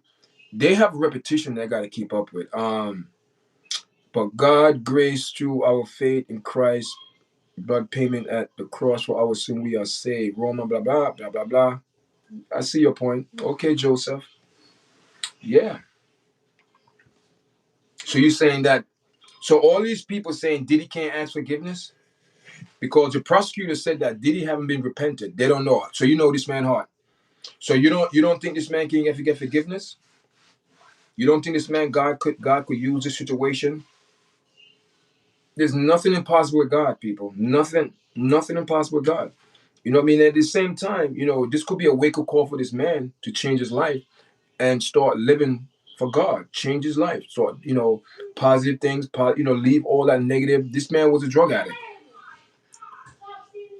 they have a repetition they gotta keep up with. But God grace through our faith in Christ, blood payment at the cross for our sin, we are saved. Roman blah blah blah blah blah. I see your point. Okay, Joseph. Yeah. So you're saying that so all these people saying Diddy can't ask forgiveness? Because the prosecutor said that Diddy haven't been repented. They don't know. So you know this man heart. So you don't think this man can ever get forgiveness? You don't think this man God could use this situation? There's nothing impossible with God, people. Nothing impossible with God. You know what I mean? At the same time, this could be a wake-up call for this man to change his life and start living for God. Change his life. Start, positive things, leave all that negative. This man was a drug addict.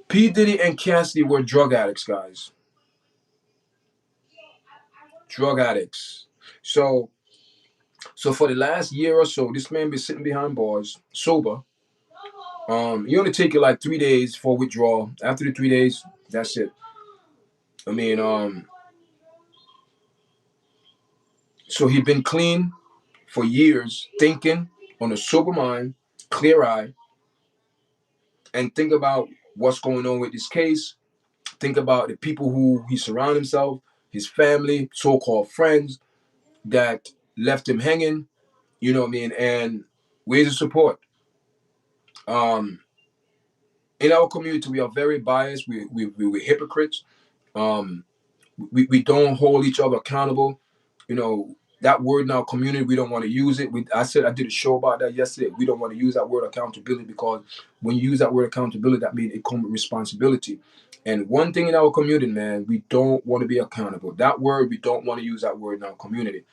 P. Diddy and Cassidy were drug addicts, guys. Drug addicts. So for the last year or so, this man been sitting behind bars, sober. You only take it like 3 days for withdrawal. After the 3 days, that's it. I mean, so he been clean for years, thinking on a sober mind, clear eye, and think about what's going on with this case. Think about the people who he surrounded himself, his family, so-called friends that left him hanging. You know what I mean? And ways of support. Um, in our community, we are very biased. We're hypocrites. Um, we don't hold each other accountable. That word in our community, we don't want to use it. I did a show about that yesterday. We don't want to use that word accountability because when you use that word accountability, that means it comes with responsibility. And one thing in our community, man, we don't want to be accountable. That word, we don't want to use that word in our community.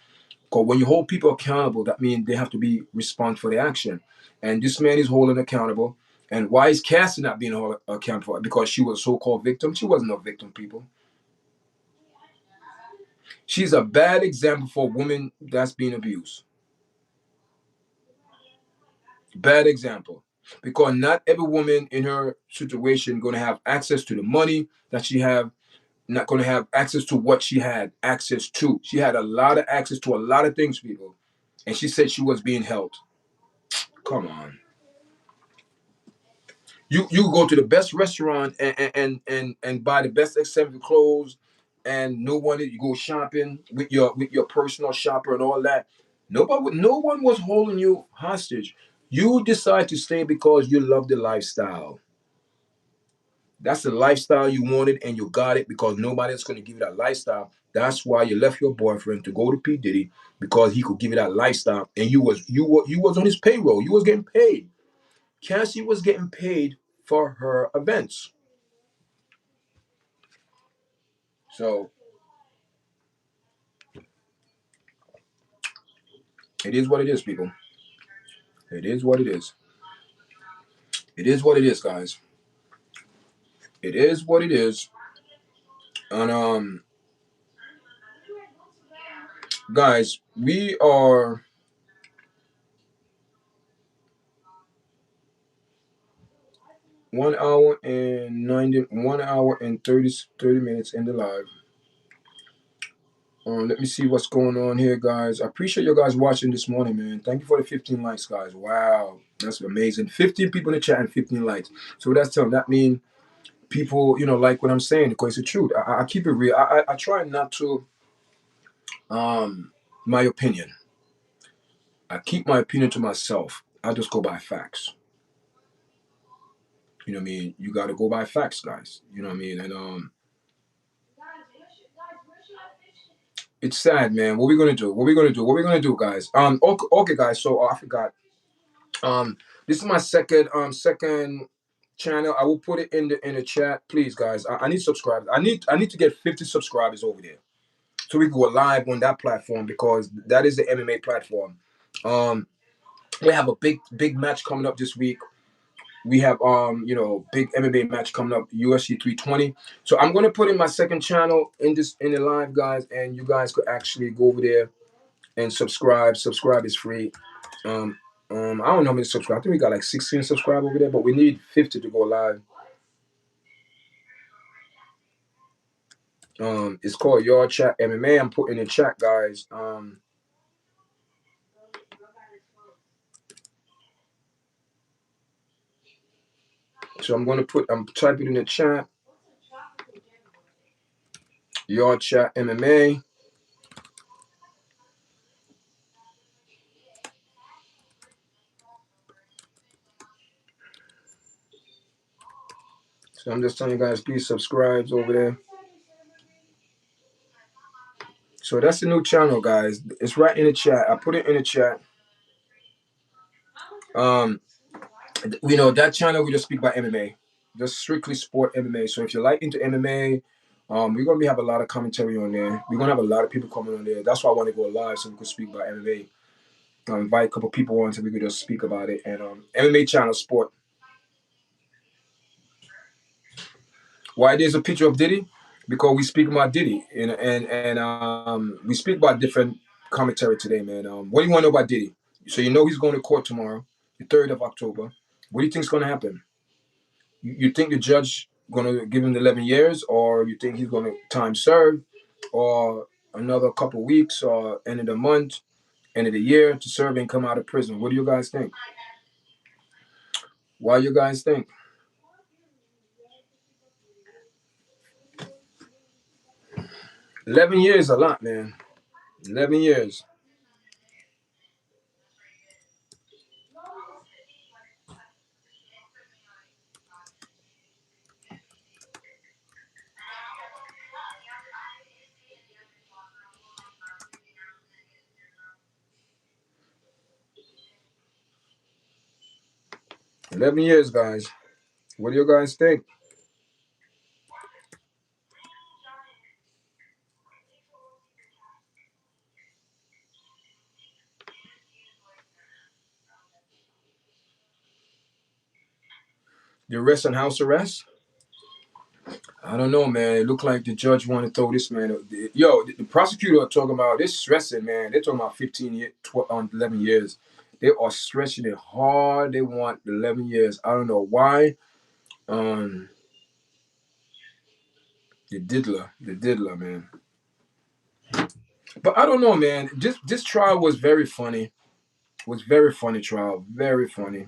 Because when you hold people accountable, that means they have to be responsible for their action. And this man is holding accountable. And why is Cassie not being held accountable? Because she was a so-called victim. She wasn't a victim, people. She's a bad example for a woman that's being abused. Bad example. Because not every woman in her situation going to have access to the money that she have, not going to have access to what she had access to. She had a lot of access to a lot of things, people. And she said she was being held. Come on. You go to the best restaurant and buy the best expensive clothes, and no one you go shopping with your personal shopper and all that. No one was holding you hostage. You decide to stay because you love the lifestyle. That's the lifestyle you wanted, and you got it because nobody else going to give you that lifestyle. That's why you left your boyfriend to go to P Diddy because he could give you that lifestyle, and you was on his payroll. You was getting paid. Cassie was getting paid for her events. So it is what it is, people. It is what it is. It is what it is, guys. It is what it is. And guys, we are 1 hour and 1 hour and 30 minutes in the live. Let me see what's going on here, guys. I appreciate you guys watching this morning, man. Thank you for the 15 likes, guys. Wow, that's amazing. 15 people in the chat and 15 likes. So that's telling that means people, like what I'm saying because it's the truth. I keep it real. I try not to my opinion. I keep my opinion to myself. I just go by facts. You know what I mean? You got to go by facts, guys. You know what I mean? And it's sad, man. What we gonna do? What we gonna do? What we gonna do, guys? Okay, guys. So I forgot. This is my second channel. I will put it in the chat, please, guys. I need subscribers. I need to get 50 subscribers over there, so we can go live on that platform because that is the MMA platform. We have a big match coming up this week. We have big MMA match coming up, UFC 320. So I'm gonna put in my second channel in the live, guys, and you guys could actually go over there and subscribe. Subscribe is free. I don't know how many subscribers. I think we got like 16 subscribers over there, but we need 50 to go live. It's called YARDCHAT MMA. I'm putting in the chat, guys. So I'm typing in the chat. YARDCHAT MMA. So I'm just telling you guys, please subscribe over there. So that's the new channel, guys. It's right in the chat. I put it in the chat. That channel we just speak about MMA, just strictly sport MMA. So if you're like into MMA, we're gonna have a lot of commentary on there. We're gonna have a lot of people coming on there. That's why I want to go live so we can speak about MMA. Invite a couple people on so we could just speak about it. And MMA channel sport. Why there's a picture of Diddy? Because we speak about Diddy and we speak about different commentary today, man. What do you want to know about Diddy? So he's going to court tomorrow, the 3rd of October. What do you think is going to happen? You think the judge going to give him the 11 years, or you think he's going to time serve, or another couple weeks, or end of the month, end of the year to serve and come out of prison? What do you guys think? Why you guys think? 11 years a lot, man. 11 years. 11 years, guys. What do you guys think? The arrest and house arrest? I don't know, man. It looked like the judge wanted to throw this man. The prosecutor are talking about this stressing, man. They're talking about 15 years, 11 years. They are stretching it hard. They want 11 years. I don't know why. The diddler, man. But I don't know, man. This trial was very funny. Was very funny trial. Very funny.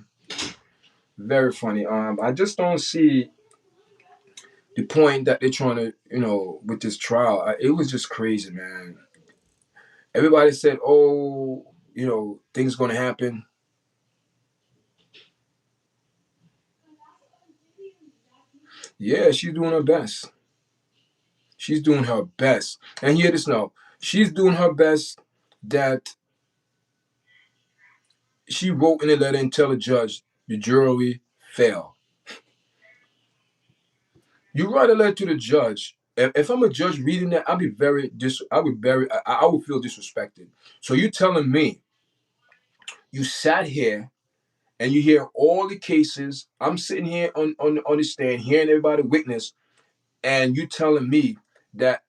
Very funny. I just don't see the point that they're trying to, with this trial. It was just crazy, man. Everybody said, "Oh, things going to happen." Yeah, she's doing her best. She's doing her best. And hear this now. She's doing her best that she wrote in a letter and tell the judge the jury failed. You write a letter to the judge. If I'm a judge reading that, I'll be very I would feel disrespected. So you telling me you sat here and you hear all the cases. I'm sitting here on the stand, hearing everybody witness, and you telling me that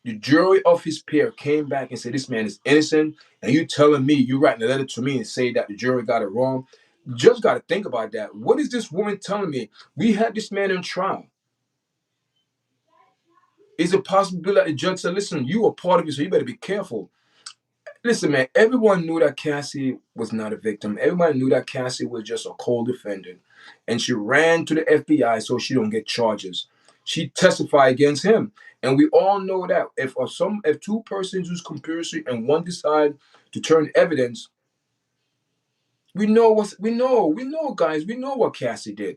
the jury of his peer came back and said this man is innocent, and you telling me you writing a letter to me and say that the jury got it wrong. You just got to think about that. What is this woman telling me? We had this man in trial. Is it possible that the judge said, listen, you are part of it, so you better be careful? Listen, man, everyone knew that Cassie was not a victim. Everybody knew that Cassie was just a co-defendant. And she ran to the FBI so she don't get charges. She testified against him. And we all know that if two persons use conspiracy and one decide to turn evidence, we know, guys, we know what Cassie did.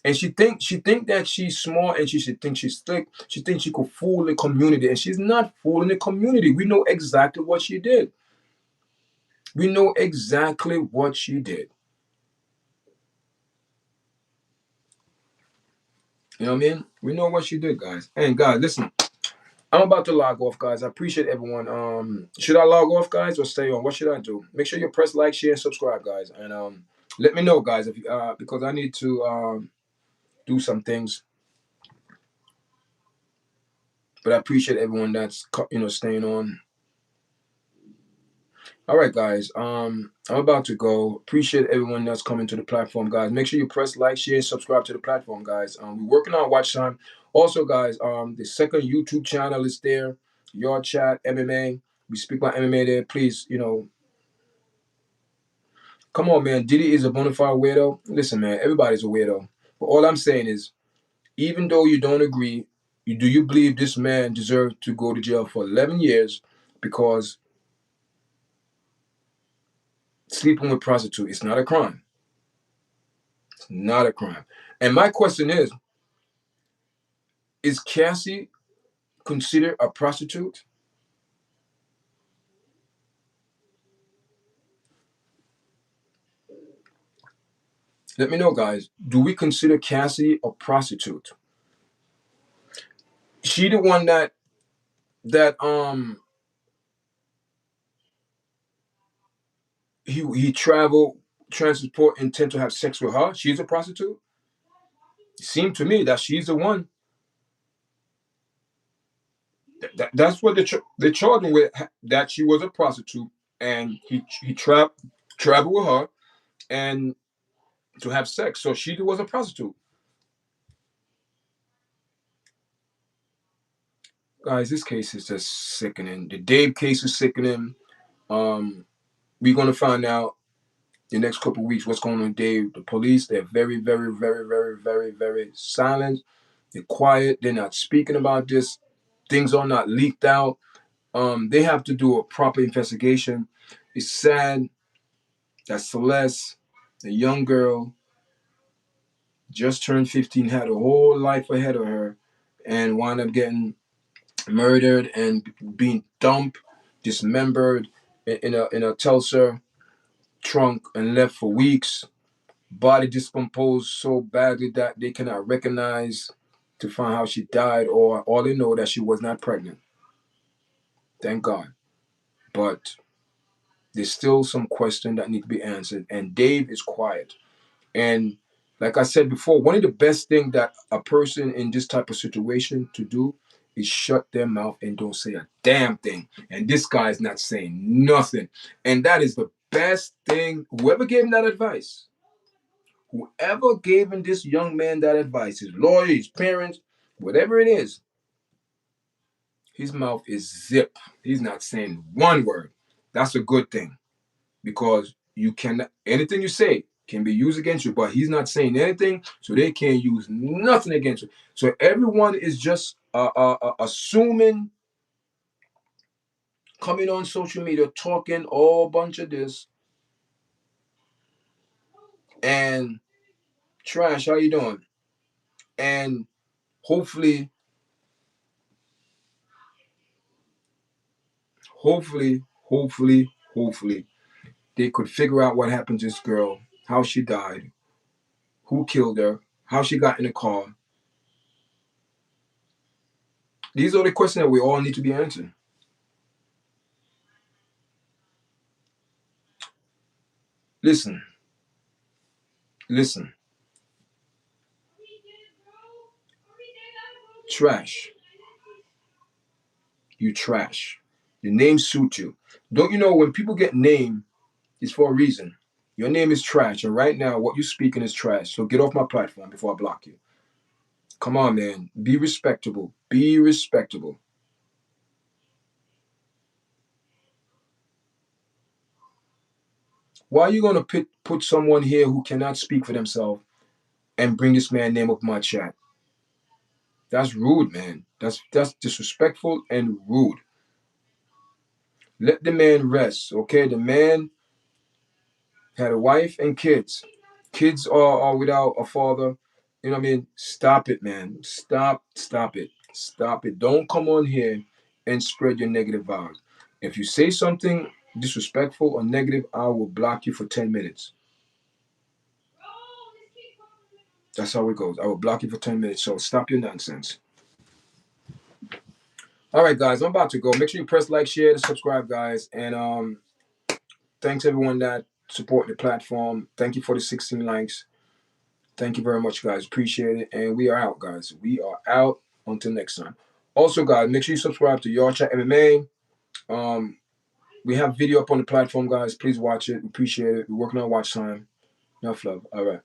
And she think that she's smart and she should think she's slick. She thinks she could fool the community, and she's not fooling the community. We know exactly what she did. We know exactly what she did. You know what I mean? We know what she did, guys. And guys, listen, I'm about to log off, guys. I appreciate everyone. Should I log off, guys, or stay on? What should I do? Make sure you press like, share, and subscribe, guys. And let me know, guys, if because I need to do some things. But I appreciate everyone that's staying on. All right, guys. I'm about to go. Appreciate everyone that's coming to the platform, guys. Make sure you press like, share, subscribe to the platform, guys. We're working on watch time. Also, guys, the second YouTube channel is there. Yard Chat MMA. We speak about MMA there. Please, come on, man. Diddy is a bona fide weirdo. Listen, man. Everybody's a weirdo. But all I'm saying is, even though you don't agree, do you believe this man deserved to go to jail for 11 years because sleeping with prostitute is not a crime? Not a crime. And my question is Cassie considered a prostitute? Let me know, guys. Do we consider Cassie a prostitute? She the one that he travel, transport, intend to have sex with her. She's a prostitute. It seemed to me that she's the one. That's what they charged him with. That she was a prostitute, and he traveled with her and to have sex. So she was a prostitute. Guys, this case is just sickening. The Dave case is sickening. Um, we're gonna find out the next couple of weeks what's going on with Dave. The police, they're very, very, very, very, very, very silent. They're quiet. They're not speaking about this. Things are not leaked out. They have to do a proper investigation. It's sad that Celeste, the young girl, just turned 15, had a whole life ahead of her, and wound up getting murdered and being dumped, dismembered in a Tulsa trunk and left for weeks. Body decomposed so badly that they cannot recognize to find how she died, or all they know that she was not pregnant. Thank God. But there's still some questions that need to be answered, and Dave is quiet. And like I said before, one of the best things that a person in this type of situation to do is shut their mouth and don't say a damn thing. And this guy is not saying nothing. And that is the best thing. Whoever gave him this young man that advice, his lawyer, his parents, whatever it is, his mouth is zip. He's not saying one word. That's a good thing because you cannot anything you say can be used against you, but he's not saying anything, so they can't use nothing against you. So everyone is just assuming, coming on social media, talking all bunch of this, and trash. How you doing? And Hopefully, hopefully, they could figure out what happened to this girl, how she died, who killed her, how she got in the car. These are the questions that we all need to be answering. Listen, listen. Trash. You trash. Your name suits you. Don't you know when people get named, it's for a reason. Your name is trash, and right now what you're speaking is trash. So get off my platform before I block you. Come on, man. Be respectable. Be respectable. Why are you gonna put someone here who cannot speak for themselves and bring this man name up my chat? That's rude, man. That's disrespectful and rude. Let the man rest, okay? The man had a wife and kids. Kids are without a father. You know what I mean? Stop it, man. Stop it. Stop it. Don't come on here and spread your negative vibes. If you say something disrespectful or negative, I will block you for 10 minutes. That's how it goes. I will block you for 10 minutes. So stop your nonsense. All right, guys, I'm about to go. Make sure you press like, share, and subscribe, guys. And thanks everyone that support the platform. Thank you for the 16 likes. Thank you very much, guys. Appreciate it. And we are out, guys. We are out. Until next time. Also, guys, make sure you subscribe to YARDCHAT MMA. We have video up on the platform, guys. Please watch it. Appreciate it. We're working on watch time. Enough love. All right.